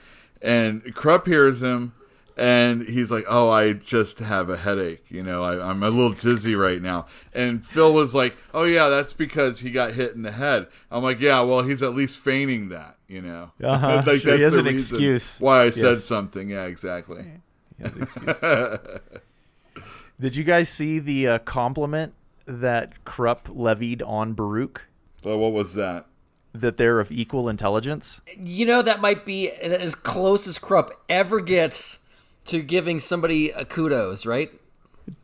And Krupp hears him, and he's like, oh, I just have a headache. I'm a little dizzy right now. And Phil was like, oh, yeah, that's because he got hit in the head. I'm like, yeah, well, he's at least feigning that, Uh-huh. Like, Sure, that's he has the an reason excuse. why I said something. Yeah, exactly. He has an excuse. Did you guys see the compliment that Krupp levied on Baruch? Well, what was that? That they're of equal intelligence? That might be as close as Krupp ever gets to giving somebody a kudos, right?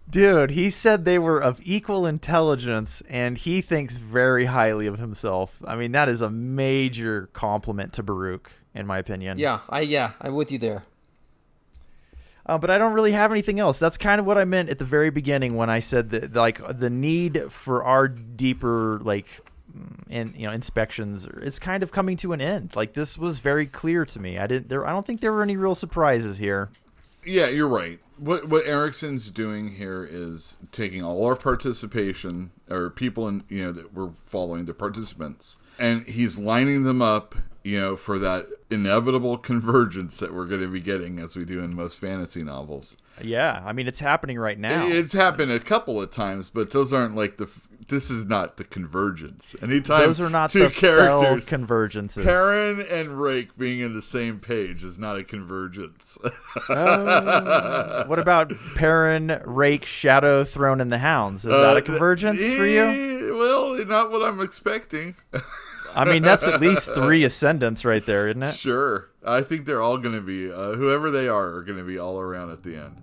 Dude, he said they were of equal intelligence, and he thinks very highly of himself. I mean, that is a major compliment to Baruch, in my opinion. Yeah, I'm with you there. But I don't really have anything else. That's kind of what I meant at the very beginning when I said that, like, the need for our deeper, inspections is kind of coming to an end. Like, this was very clear to me. I don't think there were any real surprises here. Yeah, you're right. What Erikson's doing here is taking all our participation, or people that we're following, the participants, and he's lining them up, for that inevitable convergence that we're going to be getting as we do in most fantasy novels. Yeah, I mean, it's happening right now. It's happened a couple of times, but those aren't this is not the convergence. Anytime those are not two the characters, convergences. Paran and Rake being in the same page is not a convergence. What about Paran, Rake, Shadow, Throne, and the Hounds? Is that a convergence for you? Well, not what I'm expecting. I mean, that's at least 3 ascendants right there, isn't it? Sure. I think they're all going to be, whoever they are going to be all around at the end.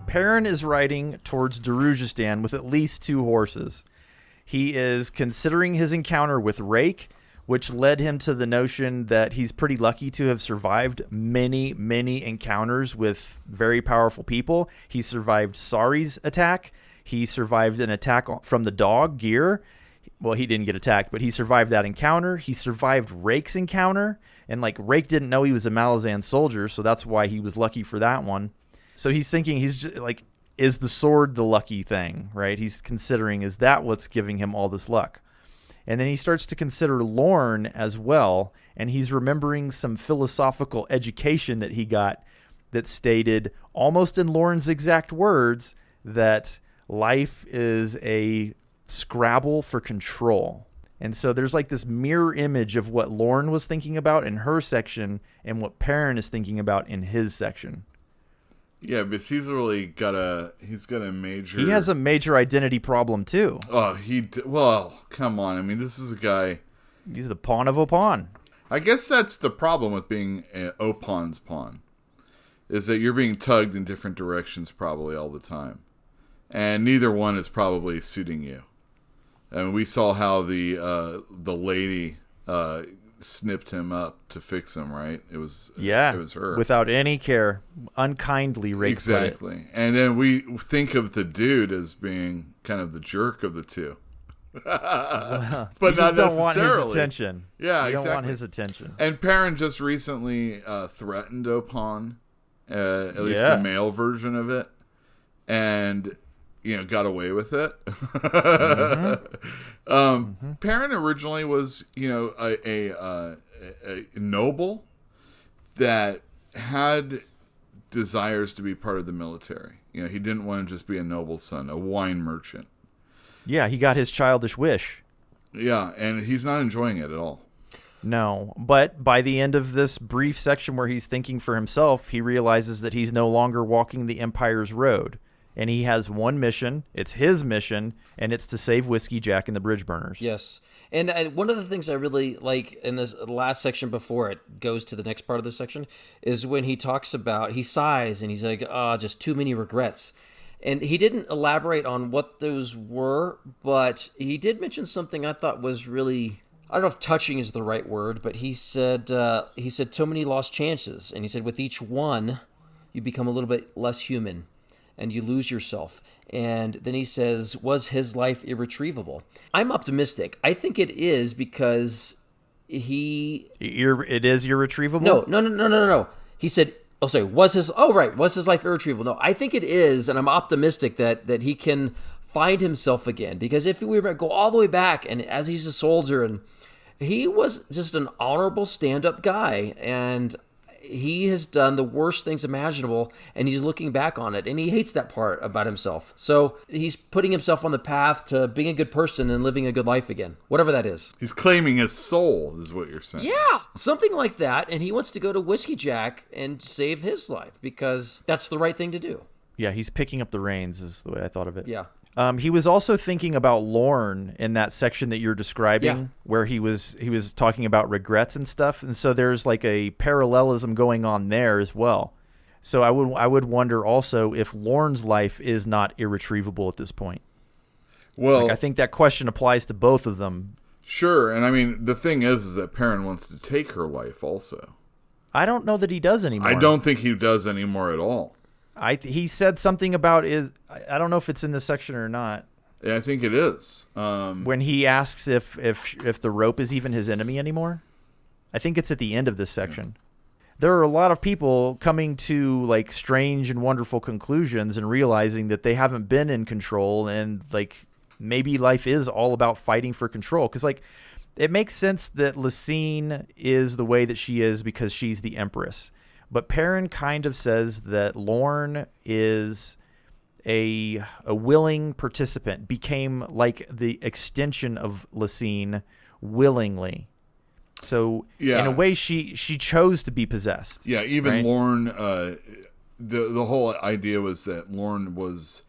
Paran is riding towards Darujhistan with at least 2 horses. He is considering his encounter with Rake, which led him to the notion that he's pretty lucky to have survived many, many encounters with very powerful people. He survived Sari's attack. He survived an attack from the dog, Gear. Well, he didn't get attacked, but he survived that encounter. He survived Rake's encounter, and like Rake didn't know he was a Malazan soldier, so that's why he was lucky for that one. So he's thinking, he's just, like, is the sword the lucky thing, right? He's considering, is that what's giving him all this luck? And then he starts to consider Lorn as well, and he's remembering some philosophical education that he got that stated, almost in Lorn's exact words, that life is a Scrabble for control. And so there's like this mirror image of what Lorn was thinking about in her section and what Paran is thinking about in his section. Yeah, because he's got a major... He has a major identity problem too. Oh, well, come on. I mean, this is a guy... He's the pawn of Opon. I guess that's the problem with being Opon's pawn, is that you're being tugged in different directions probably all the time. And neither one is probably suiting you. And we saw how the lady snipped him up to fix him, right? It was her. Without any care. Unkindly raped. Exactly. And then we think of the dude as being kind of the jerk of the two. Well, but not don't necessarily. Want his attention. Yeah, you exactly. don't want his attention. And Paran just recently threatened Opon, at least the male version of it. And... got away with it. Paran originally was, a noble that had desires to be part of the military. He didn't want to just be a noble's son, a wine merchant. Yeah, he got his childish wish. Yeah, and he's not enjoying it at all. No, but by the end of this brief section where he's thinking for himself, he realizes that he's no longer walking the Empire's road. And he has one mission. It's his mission, and it's to save Whiskey Jack and the Bridge Burners. Yes. And one of the things I really like in this last section before it goes to the next part of the section is when he talks about, he sighs and he's like, just too many regrets. And he didn't elaborate on what those were, but he did mention something I thought was really, I don't know if touching is the right word, but he said so many lost chances. And he said with each one, you become a little bit less human. And you lose yourself. And then he says, was his life irretrievable? I'm optimistic. I think it is because It is irretrievable? No. He said, was his life irretrievable? No, I think it is, and I'm optimistic that he can find himself again. Because if we go all the way back, and as he's a soldier, and he was just an honorable stand-up guy, and he has done the worst things imaginable, and he's looking back on it, and he hates that part about himself. So he's putting himself on the path to being a good person and living a good life again, whatever that is. He's claiming his soul, is what you're saying. Yeah, something like that, and he wants to go to Whiskey Jack and save his life, because that's the right thing to do. Yeah, he's picking up the reins, is the way I thought of it. Yeah. He was also thinking about Lorn in that section that you're describing, where he was talking about regrets and stuff, and so there's like a parallelism going on there as well. So I would wonder also if Lorn's life is not irretrievable at this point. Well, I think that question applies to both of them. Sure, and I mean the thing is that Paran wants to take her life also. I don't know that he does anymore. I don't think he does anymore at all. He said something about I don't know if it's in this section or not. Yeah, I think it is. When he asks if the rope is even his enemy anymore. I think it's at the end of this section. Yeah. There are a lot of people coming to like strange and wonderful conclusions and realizing that they haven't been in control, and like maybe life is all about fighting for control. Because like it makes sense that Lysine is the way that she is because she's the Empress. But Paran kind of says that Lorn is a willing participant, became like the extension of Lysine willingly. So in a way, she chose to be possessed. Yeah, even right? Lorn, the whole idea was that Lorn was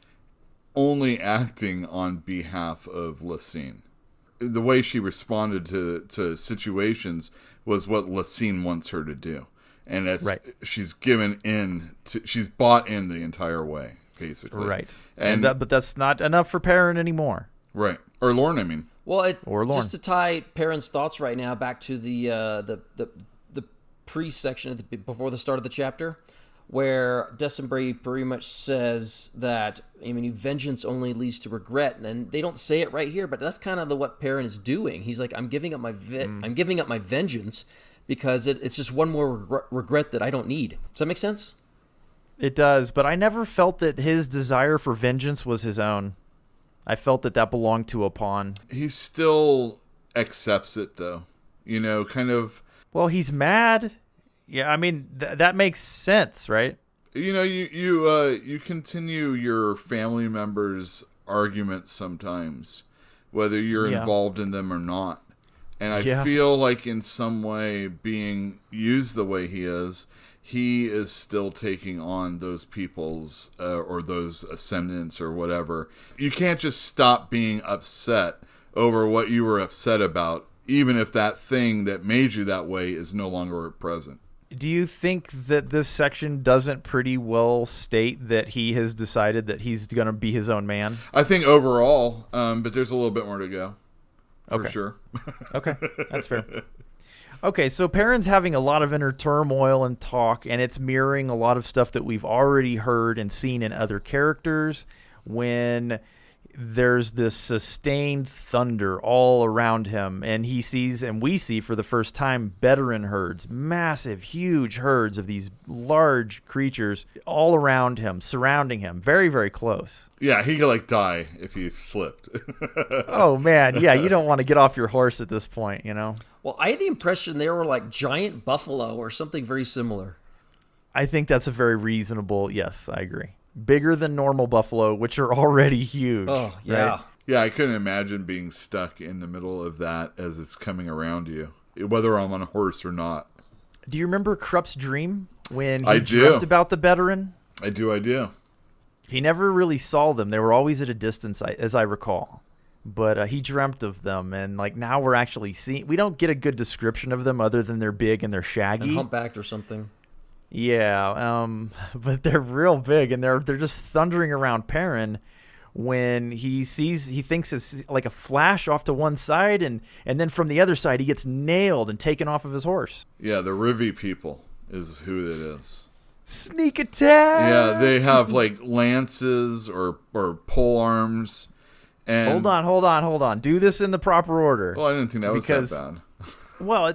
only acting on behalf of Lysine. The way she responded to situations was what Lysine wants her to do. And that's she's she's bought in the entire way, basically. Right. But that's not enough for Paran anymore. Right. Or Lorn, I mean. Well, or Lorn. just to tie Paran's thoughts right now back to the pre-section before the start of the chapter, where December pretty much says that, vengeance only leads to regret, and they don't say it right here, but that's kind of what Paran is doing. He's like, I'm giving up my vengeance because it's just one more regret that I don't need. Does that make sense? It does, but I never felt that his desire for vengeance was his own. I felt that belonged to a pawn. He still accepts it, though. Kind of... Well, he's mad. Yeah, that makes sense, right? You continue your family members' arguments sometimes, whether you're involved in them or not. And I feel like in some way, being used the way he is still taking on those people's or those ascendants or whatever. You can't just stop being upset over what you were upset about, even if that thing that made you that way is no longer present. Do you think that this section doesn't pretty well state that he has decided that he's going to be his own man? I think overall, but there's a little bit more to go. For sure. Okay, that's fair. Okay, so Paran's having a lot of inner turmoil and talk, and it's mirroring a lot of stuff that we've already heard and seen in other characters when there's this sustained thunder all around him, and he sees, and we see for the first time, veteran herds, massive, huge herds of these large creatures all around him, surrounding him, very, very close. Yeah, he could die if he slipped. Oh, man, yeah, you don't want to get off your horse at this point, Well, I had the impression they were like giant buffalo or something very similar. I think that's a very reasonable, yes, I agree. Bigger than normal buffalo, which are already huge. Oh, yeah. Right? Yeah, I couldn't imagine being stuck in the middle of that as it's coming around you, whether I'm on a horse or not. Do you remember Krupp's dream when he dreamt about the veteran? I do. He never really saw them. They were always at a distance, as I recall. But he dreamt of them, and now we're actually seeing... We don't get a good description of them other than they're big and they're shaggy. And humpbacked or something. Yeah, but they're real big, and they're just thundering around Paran when he thinks it's like a flash off to one side, and then from the other side he gets nailed and taken off of his horse. Yeah, the Rhivi people is who it is. Sneak attack! Yeah, they have lances or pole arms. And Hold on. Do this in the proper order. Well, I didn't think that was that bad. Well,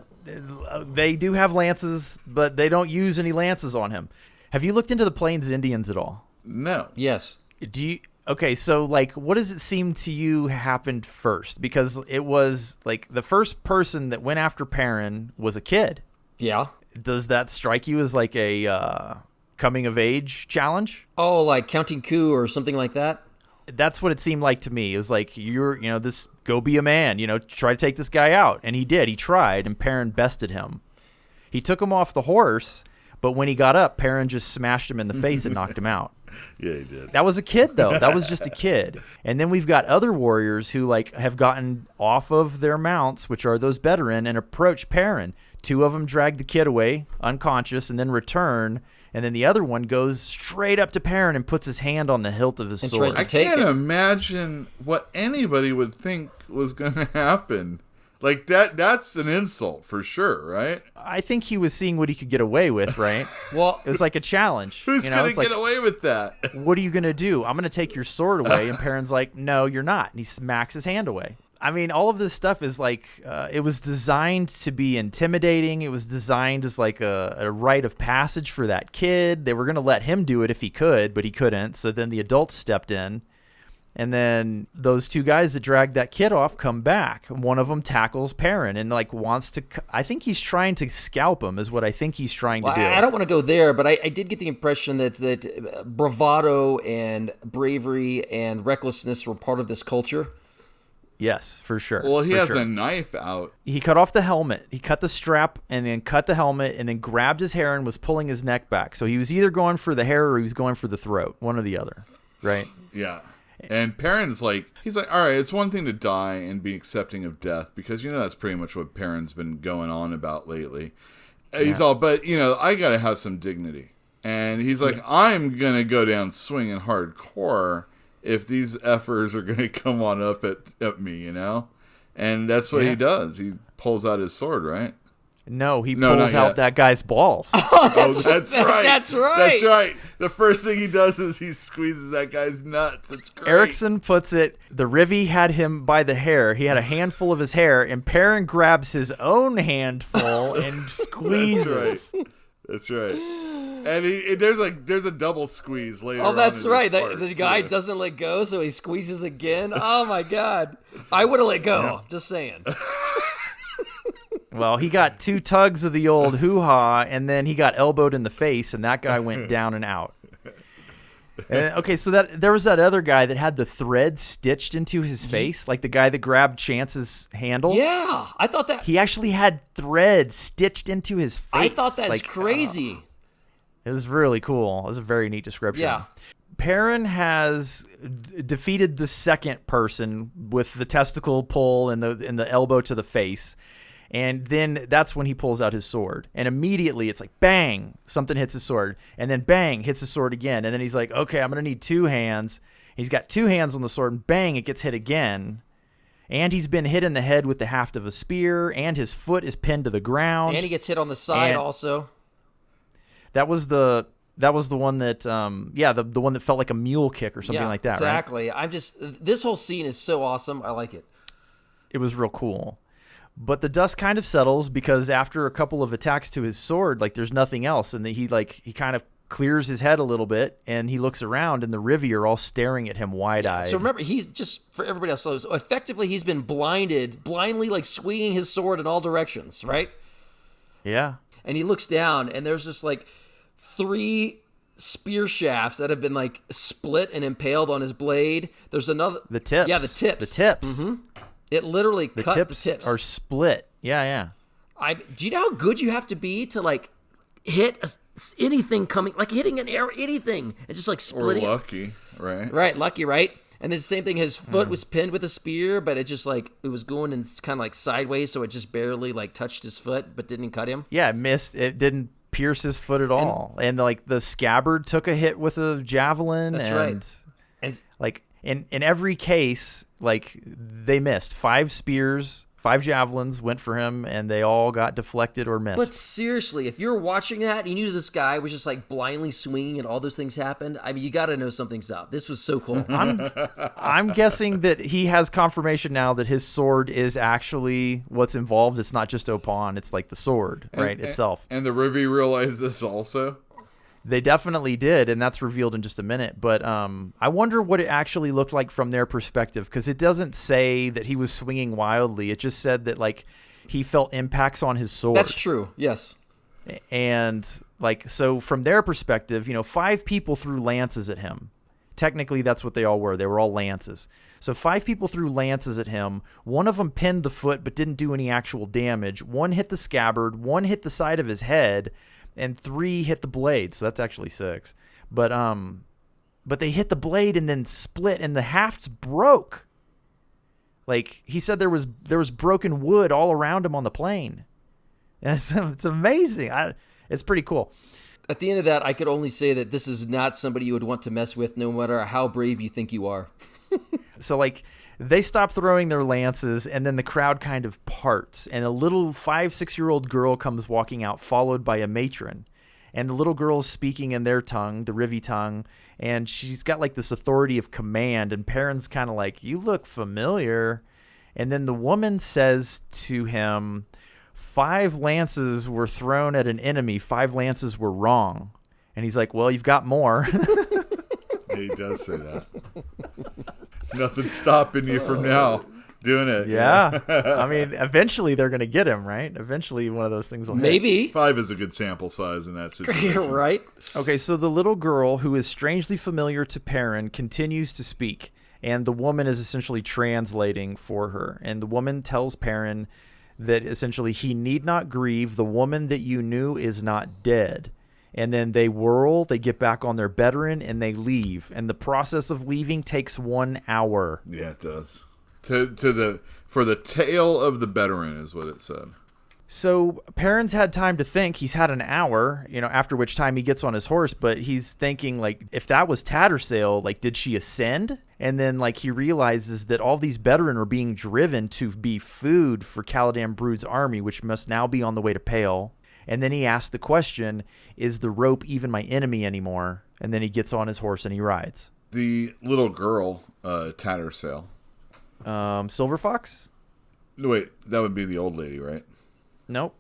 they do have lances, but they don't use any lances on him. Have you looked into the Plains Indians at all? No. Yes. Do you? Okay, so what does it seem to you happened first? Because it was the first person that went after Paran was a kid. Yeah. Does that strike you as a coming of age challenge? Oh, like Counting Coup or something like that? That's what it seemed like to me. It was this go be a man, try to take this guy out. And he did. He tried, and Paran bested him. He took him off the horse, but when he got up, Paran just smashed him in the face and knocked him out. Yeah, he did. That was a kid, though. That was just a kid. And then we've got other warriors who have gotten off of their mounts, which are those veteran, and approach Paran. Two of them drag the kid away, unconscious, and then return. And then the other one goes straight up to Paran and puts his hand on the hilt of his sword. I can't imagine what anybody would think was going to happen. That's an insult for sure, right? I think he was seeing what he could get away with, right? Well, it was like a challenge. Who's going to get away with that? What are you going to do? I'm going to take your sword away. And Paran's like, no, you're not. And he smacks his hand away. All of this stuff is it was designed to be intimidating. It was designed as a rite of passage for that kid. They were going to let him do it if he could, but he couldn't. So then the adults stepped in. And then those two guys that dragged that kid off come back. One of them tackles Paran and wants to... I think he's trying to scalp him is what I think he's trying to do. I don't want to go there, but I did get the impression that bravado and bravery and recklessness were part of this culture. Yes, for sure. Well, he has a knife out. He cut off the helmet. He cut the strap and then cut the helmet and then grabbed his hair and was pulling his neck back. So he was either going for the hair or he was going for the throat, one or the other, right? Yeah. And Paran's he's all right, it's one thing to die and be accepting of death because, that's pretty much what Paran's been going on about lately. He's all, but, I got to have some dignity. And he's like, I'm going to go down swinging hardcore if these effers are going to come on up at me, And that's what he does. He pulls out his sword, right? No, he pulls out that guy's balls. That's right. That's right. That's right. The first thing he does is he squeezes that guy's nuts. It's great. Erikson puts it, the Rhivi had him by the hair. He had a handful of his hair, and Paran grabs his own handful and squeezes. That's right. And there's a double squeeze later. Oh, that's right. The The guy doesn't let go, so he squeezes again. Oh my God. I would have let go. Yeah. Just saying. Well, he got 2 tugs of the old hoo-ha, and then he got elbowed in the face, and that guy went down and out. And, okay, so there was that other guy that had the thread stitched into his face, like the guy that grabbed Chance's handle. Yeah, I thought that. He actually had thread stitched into his face. I thought that's crazy. It was really cool. It was a very neat description. Yeah. Paran has defeated the second person with the testicle pull and the elbow to the face. And then that's when he pulls out his sword. And immediately it's like, bang, something hits his sword. And then bang, hits his sword again. And then he's like, okay, I'm going to need 2 hands. He's got 2 hands on the sword, and bang, it gets hit again. And he's been hit in the head with the haft of a spear, and his foot is pinned to the ground. And he gets hit on the side also. That was the one that, the one that felt like a mule kick or something like that, exactly. Right? This whole scene is so awesome. I like it. It was real cool. But the dust kind of settles because after a couple of attacks to his sword, like there's nothing else. And he kind of clears his head a little bit and he looks around and the Rhivi are all staring at him wide-eyed. So remember, he's just, for everybody else, so effectively he's been blindly like swinging his sword in all directions, right? Yeah. And he looks down and there's just like 3 spear shafts that have been like split and impaled on his blade. There's another. The tips. Yeah, the tips. The tips. Mm-hmm. It literally cut the tips. Are split. Yeah. Do you know how good you have to be to like hit anything coming, like hitting an arrow, anything, and just like splitting? Or lucky, right? Right, lucky, right? And the same thing. His foot was pinned with a spear, but it just like it was going in kind of like sideways, so it just barely like touched his foot, but didn't cut him. Yeah, it missed. It didn't pierce his foot at all. And like the scabbard took a hit with a javelin. That's right. And like in every case, like they missed 5 spears, 5 javelins went for him, and they all got deflected or missed. But seriously, if you're watching that and you knew this guy was just like blindly swinging and all those things happened, I mean, you got to know something's up. This was so cool. I'm guessing that he has confirmation now that his sword is actually what's involved. It's not just Opon. It's like the sword, itself. And the Rhivi realized this also? They definitely did, and that's revealed in just a minute. But I wonder what it actually looked like from their perspective, because it doesn't say that he was swinging wildly. It just said that like he felt impacts on his sword. That's true. Yes. And like so, from their perspective, 5 people threw lances at him. Technically, that's what they all were. They were all lances. So 5 people threw lances at him. One of them pinned the foot, but didn't do any actual damage. 1 hit the scabbard. 1 hit the side of his head. And 3 hit the blade, so that's actually 6. But they hit the blade and then split, and the hafts broke. Like he said, there was broken wood all around him on the plane. It's amazing. It's pretty cool. At the end of that, I could only say that this is not somebody you would want to mess with, no matter how brave you think you are. So like they stop throwing their lances, and then the crowd kind of parts, and a little 5-6-year-old girl comes walking out, followed by a matron. And the little girl's speaking in their tongue, the Rhivi tongue, and she's got like this authority of command, and Paran's kind of like, you look familiar. And then the woman says to him, 5 lances were thrown at an enemy, 5 lances were wrong. And he's like, well, you've got more. He does say that. Nothing's stopping you from now doing it. Yeah. I mean, eventually they're going to get him, right? Eventually one of those things will Maybe. hit. 5 is a good sample size in that situation. You're right. Okay, so the little girl, who is strangely familiar to Paran, continues to speak, and the woman is essentially translating for her. And the woman tells Paran that essentially he need not grieve. The woman that you knew is not dead. And then they whirl, they get back on their veteran, and they leave. And the process of leaving takes 1 hour. Yeah, it does. For the tale of the veteran is what it said. So Paran's had time to think. He's had an hour, after which time he gets on his horse. But he's thinking, like, if that was Tattersail, like, did she ascend? And then, like, he realizes that all these Veteran are being driven to be food for Caladan Brood's army, which must now be on the way to Pale. And then he asks the question, is the rope even my enemy anymore? And then he gets on his horse and he rides. The little girl, Tattersail. Silver Fox? No, wait, that would be the old lady, right? Nope.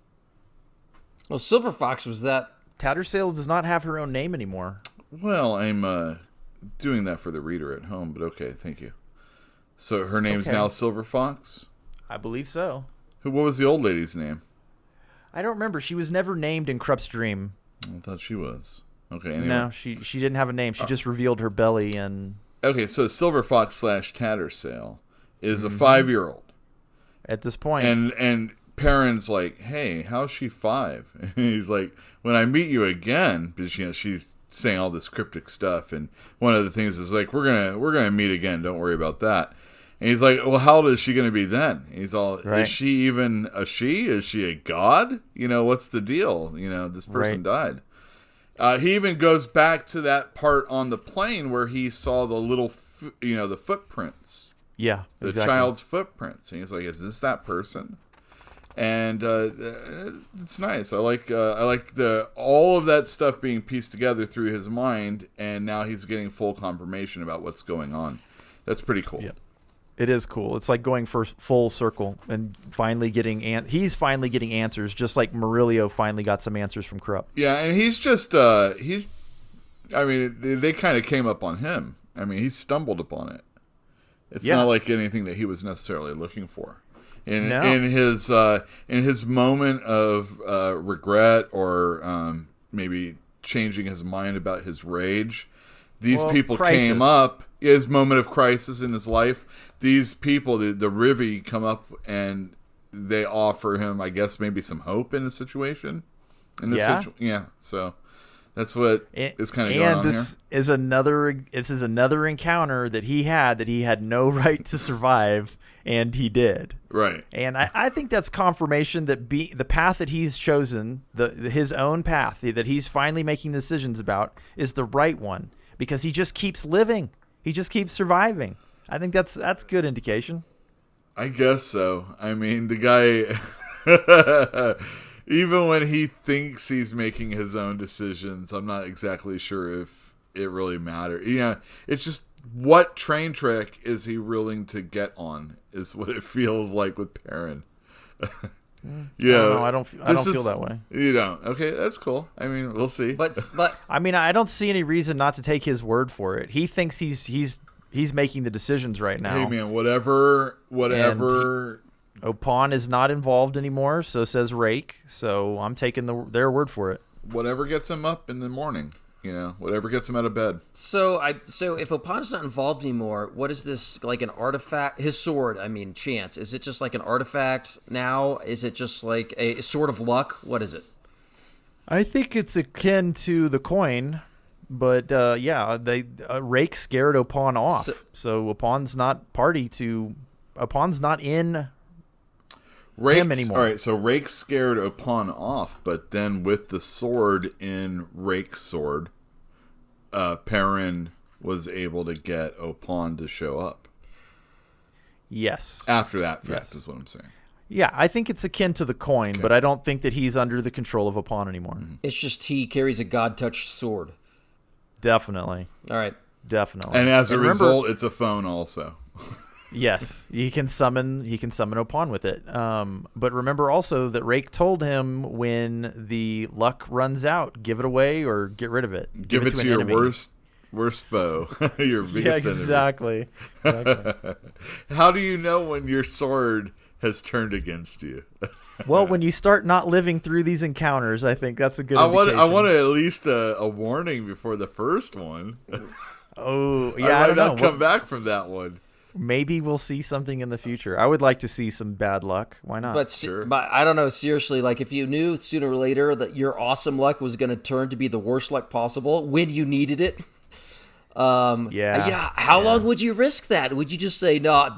Well, Silver Fox was that. Tattersail does not have her own name anymore. Well, I'm doing that for the reader at home, but okay, thank you. So her name's now Silver Fox? I believe so. What was the old lady's name? I don't remember. She was never named in Krupp's dream. I thought she was. Okay, anyway. No, she didn't have a name. She just revealed her belly and... Okay, so Silver Fox / Tattersail is a 5-year-old. At this point. And Paran's like, hey, how's she 5? And he's like, when I meet you again, because she's saying all this cryptic stuff, and one of the things is like, we're gonna meet again, don't worry about that. And he's like, well, how old is she going to be then? He's all, right. Is she even a she? Is she a god? What's the deal? This person died. He even goes back to that part on the plane where he saw the little, the footprints. Yeah, exactly. The child's footprints. And he's like, is this that person? And it's nice. I like all of that stuff being pieced together through his mind, and now he's getting full confirmation about what's going on. That's pretty cool. Yeah. It is cool. It's like going full circle and finally getting he's finally getting answers, just like Murillo finally got some answers from Krupp. Yeah, and he's just they kind of came up on him. I mean, he stumbled upon it. It's not like anything that he was necessarily looking for. In his moment of regret or maybe changing his mind about his rage, these people came up. His moment of crisis in his life. These people, the Rhivi, come up and they offer him, I guess, maybe some hope in the situation. So that's what is kind of going on here. And this is another encounter that he had no right to survive, and he did. Right. And I think that's confirmation that the path that he's chosen, his own path that he's finally making decisions about, is the right one, because he just keeps living. He just keeps surviving. I think that's good indication. I guess so. I mean, the guy, even when he thinks he's making his own decisions, I'm not exactly sure if it really matters. It's just, what train track is he willing to get on is what it feels like with Paran. I don't feel that way. You don't? Okay, that's cool. I mean, we'll see. But I mean, I don't see any reason not to take his word for it. He thinks he's making the decisions right now. Hey man, whatever. Opon is not involved anymore, so says Rake. So I'm taking their word for it. Whatever gets him up in the morning. Whatever gets him out of bed. So if Opon's not involved anymore, what is this, like an artifact? His sword, Chance. Is it just like an artifact now? Is it just like a sword of luck? What is it? I think it's akin to the coin, but Rake scared Opon off. So Opon's not in him anymore. All right, so Rake scared Opon off, but then with the sword in Rake's sword, Paran was able to get Opon to show up. Yes. After that fact is what I'm saying. Yeah, I think it's akin to the coin, but I don't think that he's under the control of Opon anymore. Mm-hmm. It's just he carries a god-touched sword. Definitely. All right. Definitely. And as a result, it's a phone also. Yes, he can summon Opon with it. But remember also that Rake told him, when the luck runs out, give it away or get rid of it. Give it to your worst foe, your biggest enemy. Exactly. How do you know when your sword has turned against you? Well, when you start not living through these encounters, I think that's a good indication. I want at least a warning before the first one. Oh, yeah, I don't know. Come back from that one. Maybe we'll see something in the future. I would like to see some bad luck. Why not? But I don't know, seriously, like if you knew sooner or later that your awesome luck was going to turn to be the worst luck possible when you needed it, how long would you risk that? Would you just say, no,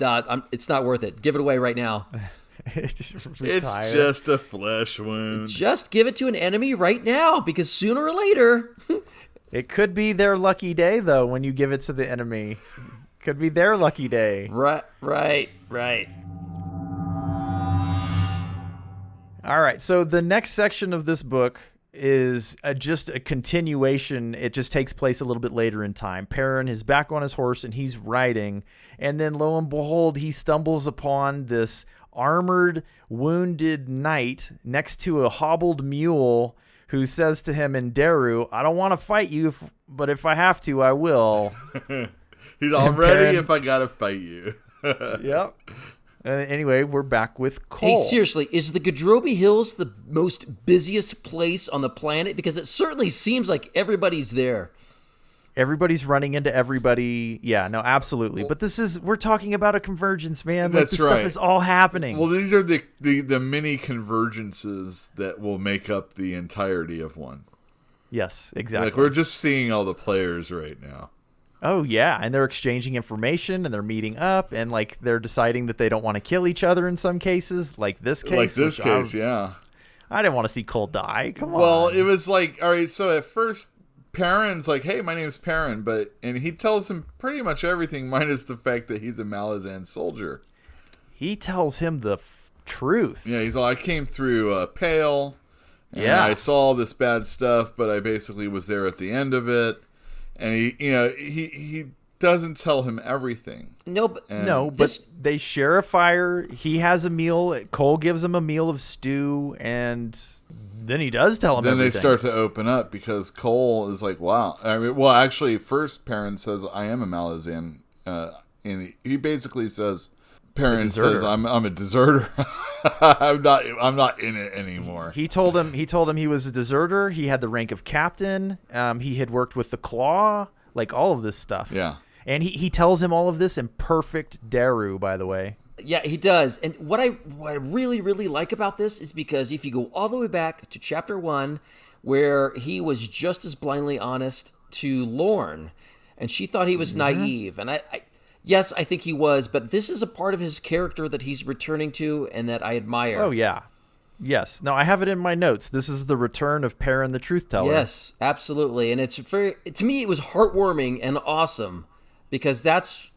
it's not worth it. Give it away right now. It's just a flesh wound. Just give it to an enemy right now, because sooner or later... It could be their lucky day, though, when you give it to the enemy. Could be their lucky day. Right. All right, so the next section of this book is just a continuation. It just takes place a little bit later in time. Paran is back on his horse and he's riding, and then lo and behold, he stumbles upon this armored, wounded knight next to a hobbled mule who says to him in Daru, I don't want to fight you, but if I have to, I will. He's all ready if I gotta fight you. Yep. Anyway, we're back with Cole. Hey, seriously, is the Gadrobi Hills the most busiest place on the planet? Because it certainly seems like everybody's there. Everybody's running into everybody. Yeah, no, absolutely. But we're talking about a convergence, man. That's this right. Stuff is all happening. Well, these are the many convergences that will make up the entirety of one. Yes, exactly. Like, we're just seeing all the players right now. Oh, yeah, and they're exchanging information, and they're meeting up, and, like, they're deciding that they don't want to kill each other in some cases, like this case. Yeah. I didn't want to see Cole die. Come on. Well, it was like, all right, so at first, Paran's like, hey, my name's Paran, and he tells him pretty much everything minus the fact that he's a Malazan soldier. He tells him the truth. Yeah, he's like, I came through Pale, and Yeah. I saw all this bad stuff, but I basically was there at the end of it. And he doesn't tell him everything. But they share a fire. He has a meal. Cole gives him a meal of stew, and then he does tell him everything. Then they start to open up because Cole is like, wow. I mean, well, actually, first Paran says, I am a Malazan. And he basically says, Paran says, I'm a deserter. I'm not in it anymore. He told him he was a deserter. He had the rank of captain. He had worked with the Claw, like all of this stuff. Yeah. And he tells him all of this in perfect Daru, by the way. Yeah, he does. And what I really, really like about this is because if you go all the way back to chapter 1, where he was just as blindly honest to Lorn, and she thought he was naive. And yes, I think he was, but this is a part of his character that he's returning to and that I admire. Oh, yeah. Yes. No, I have it in my notes. This is the return of Paran the Truth Teller. Yes, absolutely. And to me, it was heartwarming and awesome because that's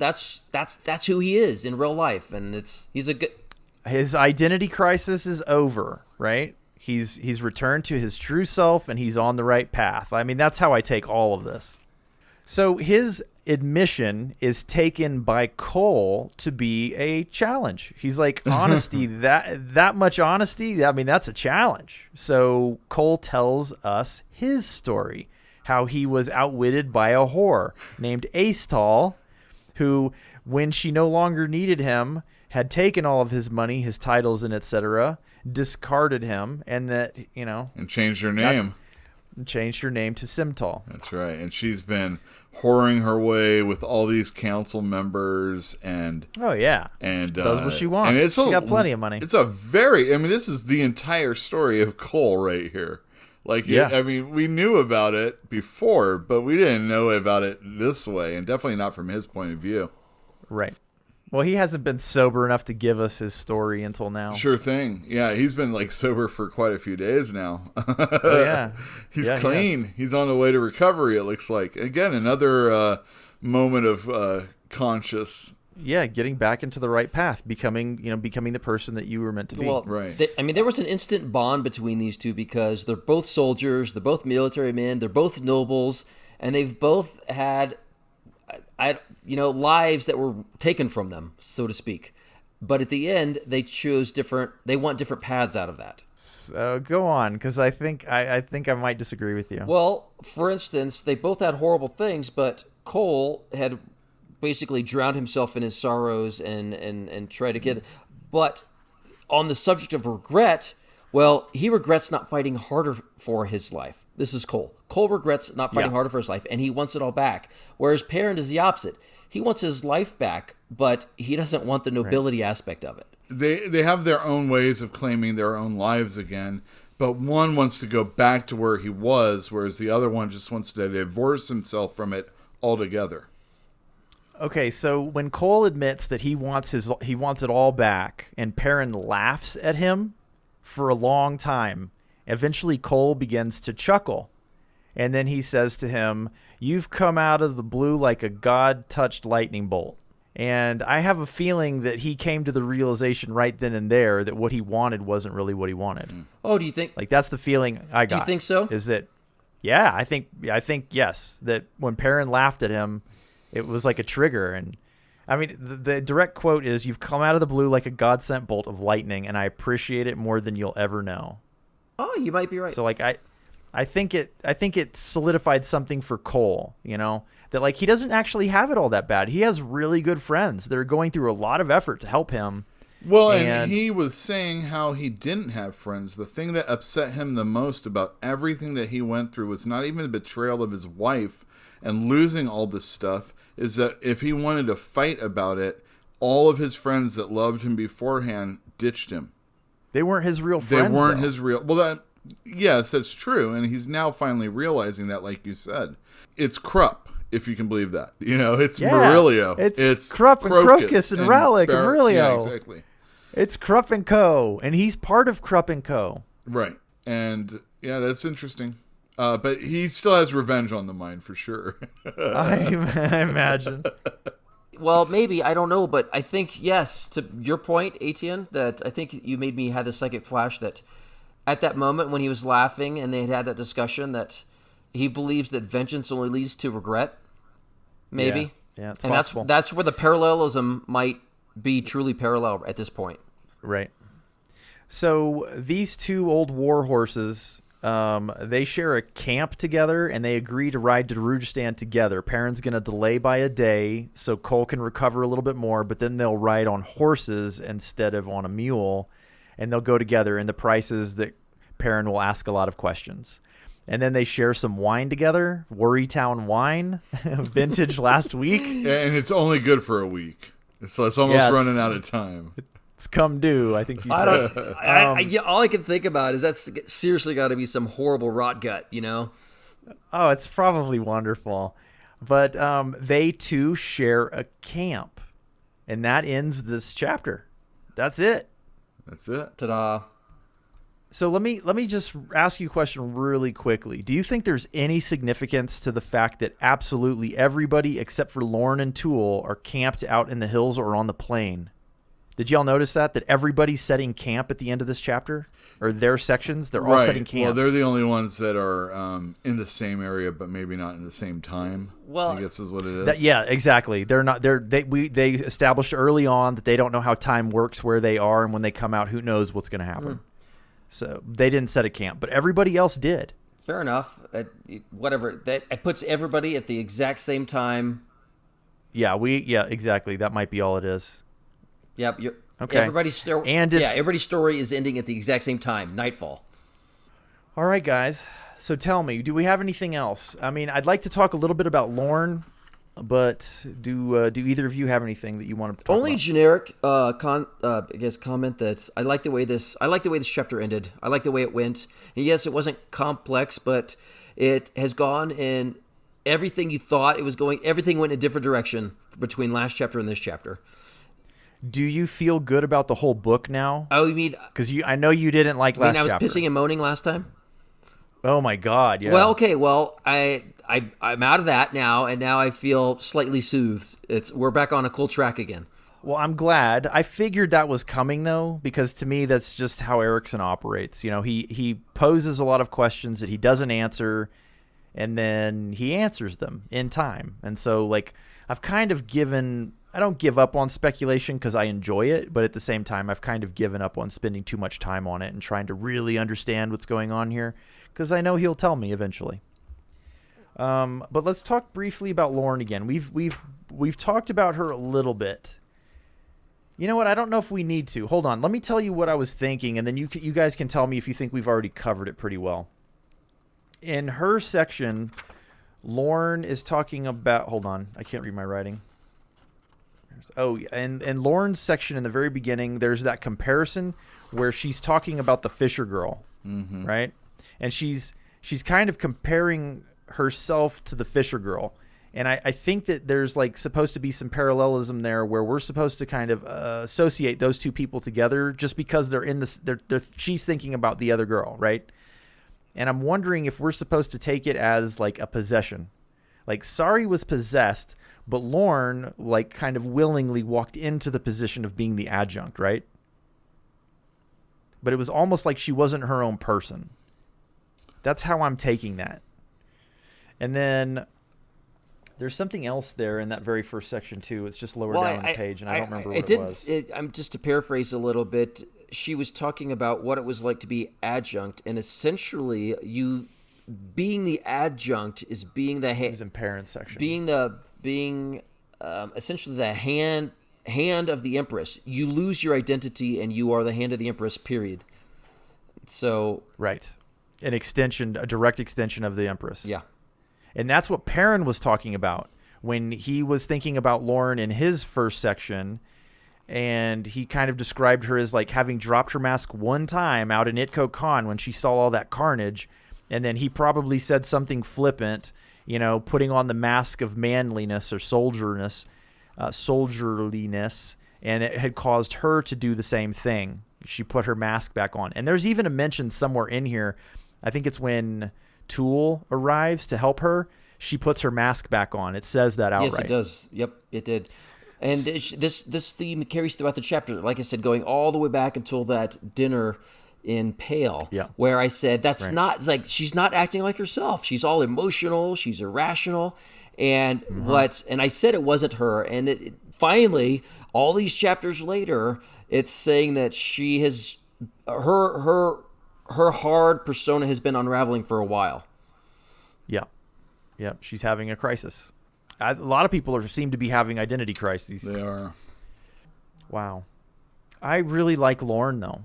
who he is in real life. And he's a good... His identity crisis is over, right? He's returned to his true self and he's on the right path. I mean, that's how I take all of this. So his admission is taken by Cole to be a challenge. He's like, honesty, that much honesty, I mean, that's a challenge. So Cole tells us his story, how he was outwitted by a whore named Aestal, who, when she no longer needed him, had taken all of his money, his titles, and etc., discarded him, and that, and changed her name. Changed her name to Simtal. That's right. And she's been whoring her way with all these council members and does what she wants. And she got plenty of money. This is the entire story of Cole right here. Like, we knew about it before, but we didn't know about it this way, and definitely not from his point of view. Right. Well, he hasn't been sober enough to give us his story until now. Sure thing. Yeah, he's been sober for quite a few days now. Oh, yeah. He's clean. He's on the way to recovery, it looks like. Again, another moment of conscious. Yeah, getting back into the right path, becoming the person that you were meant to be. Well, right. There was an instant bond between these two because they're both soldiers, they're both military men, they're both nobles, and they've both had lives that were taken from them, so to speak. But at the end, they want different paths out of that. So go on, because I think I might disagree with you. Well, for instance, they both had horrible things, but Cole had basically drowned himself in his sorrows and tried to get... But on the subject of regret, well, he regrets not fighting harder for his life. This is Cole. Cole regrets not fighting harder for his life, and he wants it all back. Whereas Paran is the opposite. He wants his life back, but he doesn't want the nobility aspect of it. They have their own ways of claiming their own lives again, but one wants to go back to where he was, whereas the other one just wants to divorce himself from it altogether. Okay, so when Cole admits that he wants it all back, and Paran laughs at him for a long time, eventually Cole begins to chuckle. And then he says to him, "You've come out of the blue like a God-touched lightning bolt." And I have a feeling that he came to the realization right then and there that what he wanted wasn't really what he wanted. Oh, do you think? Like, that's the feeling I got. Do you think so? Is that, yeah, I think yes, that when Paran laughed at him, it was like a trigger. And I mean, the direct quote is, "You've come out of the blue like a God-sent bolt of lightning, and I appreciate it more than you'll ever know." Oh, you might be right. So like I think it solidified something for Cole, that like he doesn't actually have it all that bad. He has really good friends that are going through a lot of effort to help him. Well, and he was saying how he didn't have friends. The thing that upset him the most about everything that he went through was not even the betrayal of his wife and losing all this stuff, is that if he wanted to fight about it, all of his friends that loved him beforehand ditched him. They weren't his real friends. They weren't his real... Well, yes, that's true, and he's now finally realizing that, like you said. It's Krupp, if you can believe that. It's Murillo. It's Krupp and Crocus and Rallick and Murillo. Yeah, exactly. It's Krupp and Co., and he's part of Krupp and Co. Right, and yeah, that's interesting. But he still has revenge on the mind, for sure. I imagine. Well, maybe, I don't know, but I think, yes, to your point, Etienne, that I think you made me have the psychic flash that at that moment when he was laughing and they had that discussion, that he believes that vengeance only leads to regret. Maybe. Yeah, it's and possible. that's where the parallelism might be truly parallel at this point. Right. So these two old war horses, they share a camp together, and they agree to ride to Rujistan together. Paran's going to delay by a day so Cole can recover a little bit more, but then they'll ride on horses instead of on a mule, and they'll go together. And the price is that Paran will ask a lot of questions. And then they share some wine together, Worrytown wine, vintage last week. And it's only good for a week. It's almost running out of time. It's come due, I think you said. All I can think about is that's seriously got to be some horrible rot gut, Oh, it's probably wonderful. But they too share a camp. And that ends this chapter. That's it. That's it. Ta-da. So let me just ask you a question really quickly. Do you think there's any significance to the fact that absolutely everybody except for Lorn and Tool are camped out in the hills or on the plain? Did y'all notice that everybody's setting camp at the end of this chapter? Or their sections? They're all setting camps. Well, they're the only ones that are in the same area, but maybe not in the same time. Well, I guess is what it is. Yeah, exactly. They're not. They established early on that they don't know how time works where they are, and when they come out, who knows what's going to happen. So they didn't set a camp, but everybody else did. Fair enough. Whatever. It puts everybody at the exact same time. Yeah, exactly. That might be all it is. Yep. Okay. Everybody's story is ending at the exact same time, nightfall. All right, guys. So tell me, do we have anything else? I mean, I'd like to talk a little bit about Lorn, but do either of you have anything that you want to talk Only about? Generic comment that I like the way this chapter ended. I like the way it went. And yes, it wasn't complex, but it has gone in everything you thought it was going. Everything went in a different direction between last chapter and this chapter. Do you feel good about the whole book now? Oh, you mean because I know you didn't like last chapter. I was pissing and moaning last time. Oh my God! Yeah. Well, okay. Well, I'm out of that now, and now I feel slightly soothed. We're back on a cool track again. Well, I'm glad. I figured that was coming though, because to me that's just how Erikson operates. He poses a lot of questions that he doesn't answer, and then he answers them in time. And so, like, I've kind of given. I don't give up on speculation because I enjoy it, but at the same time, I've kind of given up on spending too much time on it and trying to really understand what's going on here, because I know he'll tell me eventually. But let's talk briefly about Lorn again. We've talked about her a little bit. You know what? I don't know if we need to. Hold on. Let me tell you what I was thinking, and then you guys can tell me if you think we've already covered it pretty well. In her section, Lorn is talking about... Hold on. I can't read my writing. Oh, and Lorn's section in the very beginning, there's that comparison where she's talking about the Fisher girl, right? And she's kind of comparing herself to the Fisher girl. And I think that there's like supposed to be some parallelism there where we're supposed to kind of associate those two people together just because they're in this. She's thinking about the other girl, right? And I'm wondering if we're supposed to take it as like a possession. Like Sari was possessed, but Lorn like kind of willingly walked into the position of being the adjunct, right? But it was almost like she wasn't her own person. That's how I'm taking that. And then there's something else there in that very first section too. It's just lower down on the page, and I don't remember what it was. I'm just to paraphrase a little bit. She was talking about what it was like to be adjunct, and essentially, you being the adjunct is being the It was in Paran's section. being essentially the hand of the Empress. You lose your identity, and you are the hand of the Empress. Period. So right, a direct extension of the Empress. Yeah. And that's what Paran was talking about when he was thinking about Lorn in his first section. And he kind of described her as like having dropped her mask one time out in Itko Khan when she saw all that carnage. And then he probably said something flippant, putting on the mask of manliness or soldierliness. And it had caused her to do the same thing. She put her mask back on. And there's even a mention somewhere in here. I think it's when Tool arrives to help her, she puts her mask back on. It says that outright. Yes, it does. Yep, it did. And this theme carries throughout the chapter. Like I said, going all the way back until that dinner in Pale, where I said that's right. Not like she's not acting like herself. She's all emotional. She's irrational, and and I said it wasn't her. And it finally, all these chapters later, it's saying that she has her hard persona has been unraveling for a while. Yeah, she's having a crisis. A lot of people seem to be having identity crises. They are. Wow. I really like Lorn, though.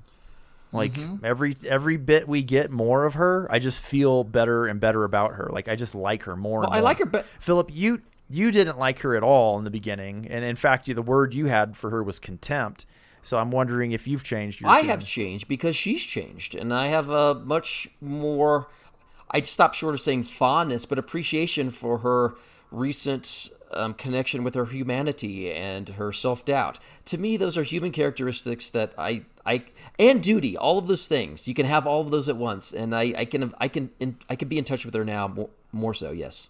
Like, every bit we get more of her, I just feel better and better about her. Like, I just like her more and more. I like her, but... Philip, you didn't like her at all in the beginning. And, in fact, the word you had for her was contempt. So I'm wondering if you've changed your I have changed because she's changed. And I have a much more... I'd stop short of saying fondness, but appreciation for her recent connection with her humanity and her self-doubt. To me, those are human characteristics that I and duty, all of those things. You can have all of those at once, and I can be in touch with her now more so. Yes.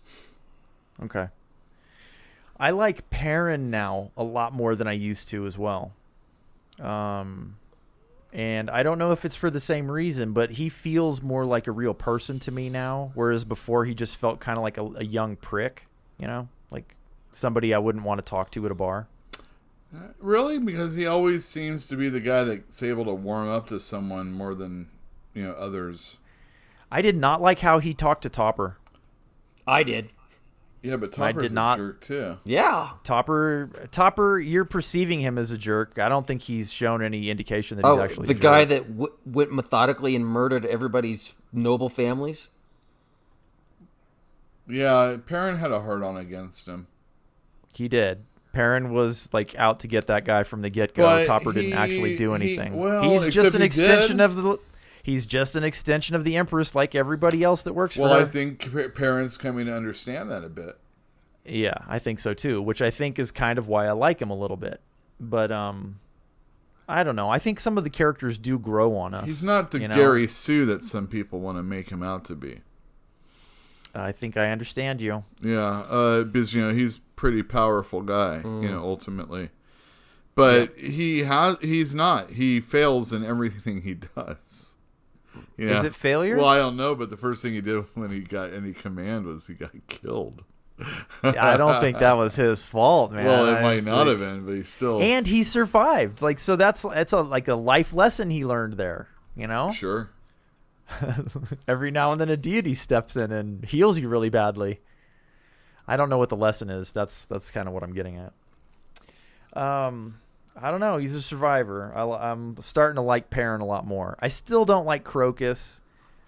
Okay. I like Paran now a lot more than I used to as well. And I don't know if it's for the same reason, but he feels more like a real person to me now, whereas before he just felt kind of like a young prick, like somebody I wouldn't want to talk to at a bar. Really? Because he always seems to be the guy that's able to warm up to someone more than others. I did not like how he talked to Topper. I did. Yeah, but Topper's a jerk too. Yeah. Topper, you're perceiving him as a jerk. I don't think he's shown any indication that he's actually the guy that went methodically and murdered everybody's noble families. Yeah, Paran had a hard-on against him. He did. Paran was like out to get that guy from the get-go. But Topper didn't actually do anything. He's just an extension of the... He's just an extension of the Empress like everybody else that works for her. Well, I think Paran's coming to understand that a bit. Yeah, I think so too, which I think is kind of why I like him a little bit. But I don't know. I think some of the characters do grow on us. He's not the Gary Sue that some people want to make him out to be. I think I understand you. Yeah, because he's a pretty powerful guy, ultimately. But he's not. He fails in everything he does. Is it failure? Well, I don't know, but the first thing he did when he got any command was he got killed. I don't think that was his fault, man. Well, it might not have been, but he still... And he survived. Like, so it's like a life lesson he learned there, Sure. Every now and then a deity steps in and heals you really badly. I don't know what the lesson is. That's kind of what I'm getting at. I don't know. He's a survivor. I'm starting to like Paran a lot more. I still don't like Crocus.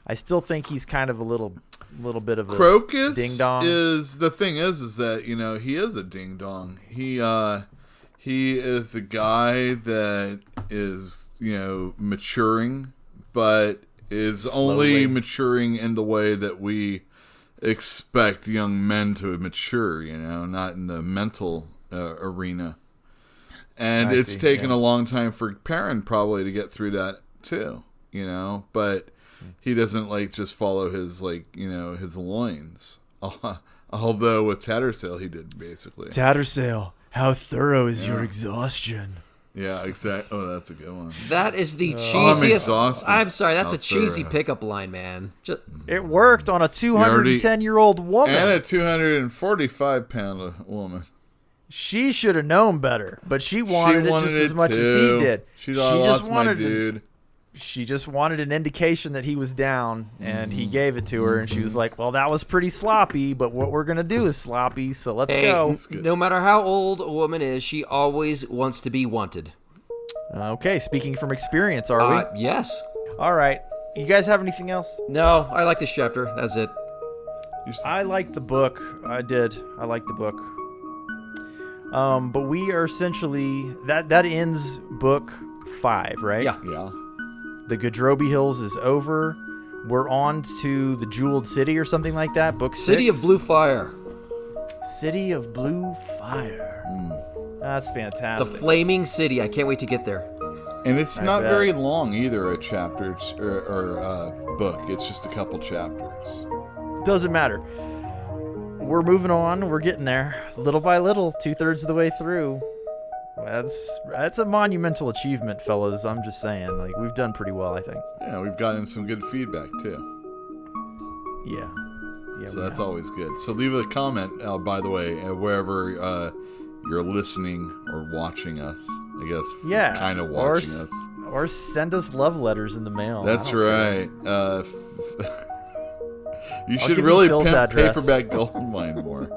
I still think he's kind of a little bit of a Crocus ding dong. Is the thing is that he is a ding dong. He is a guy that is maturing, but is only maturing in the way that we expect young men to mature. Not in the mental arena. And it's taken a long time for Paran probably to get through that too, but he doesn't like just follow his his loins. Although with Tattersail he did basically. Tattersail, how thorough is your exhaustion? Yeah, exactly. Oh, that's a good one. That is the I'm cheesiest. exhausted. I'm sorry, that's How a cheesy thorough. pickup line, man. It worked on a 210-year-old woman. And a 245-pound woman. She should have known better, but she wanted it just as much as he did. She lost my dude. She just wanted an indication that he was down, and he gave it to her, and she was like, well, that was pretty sloppy, but what we're going to do is sloppy, so let's go. No matter how old a woman is, she always wants to be wanted. Okay, speaking from experience, are we? Yes. All right. You guys have anything else? No, I like this chapter. That's it. I liked the book. I did. I liked the book. But we are essentially... That ends book 5, right? Yeah. Yeah. The Gadrobi Hills is over. We're on to the Jeweled City or something like that. Book 6. City of Blue Fire. City of Blue Fire. That's fantastic. The Flaming City. I can't wait to get there. And it's not bet. very long either, a chapter or book. It's just a couple chapters. Doesn't matter. We're moving on. We're getting there. Little by little, 2/3 of the way through. That's a monumental achievement, fellas. I'm just saying. Like, we've done pretty well, I think. Yeah, we've gotten some good feedback too. Yeah. So that's always good. So leave a comment, by the way, wherever you're listening or watching us. I guess Yeah. it's kind of watching us. Or send us love letters in the mail. That's right. You should give really you Phil's pimp address. Paperback Goldmine more.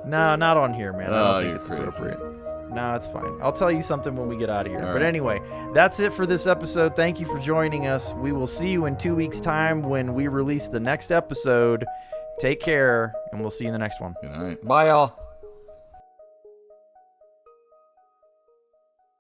No, not on here, man. I Oh, don't think you're it's crazy. appropriate. No, it's fine. I'll tell you something when we get out of here. All But right. anyway, that's it for this episode. Thank you for joining us. We will see you in 2 weeks' time when we release the next episode. Take care, and we'll see you in the next one. Good night. Bye, y'all.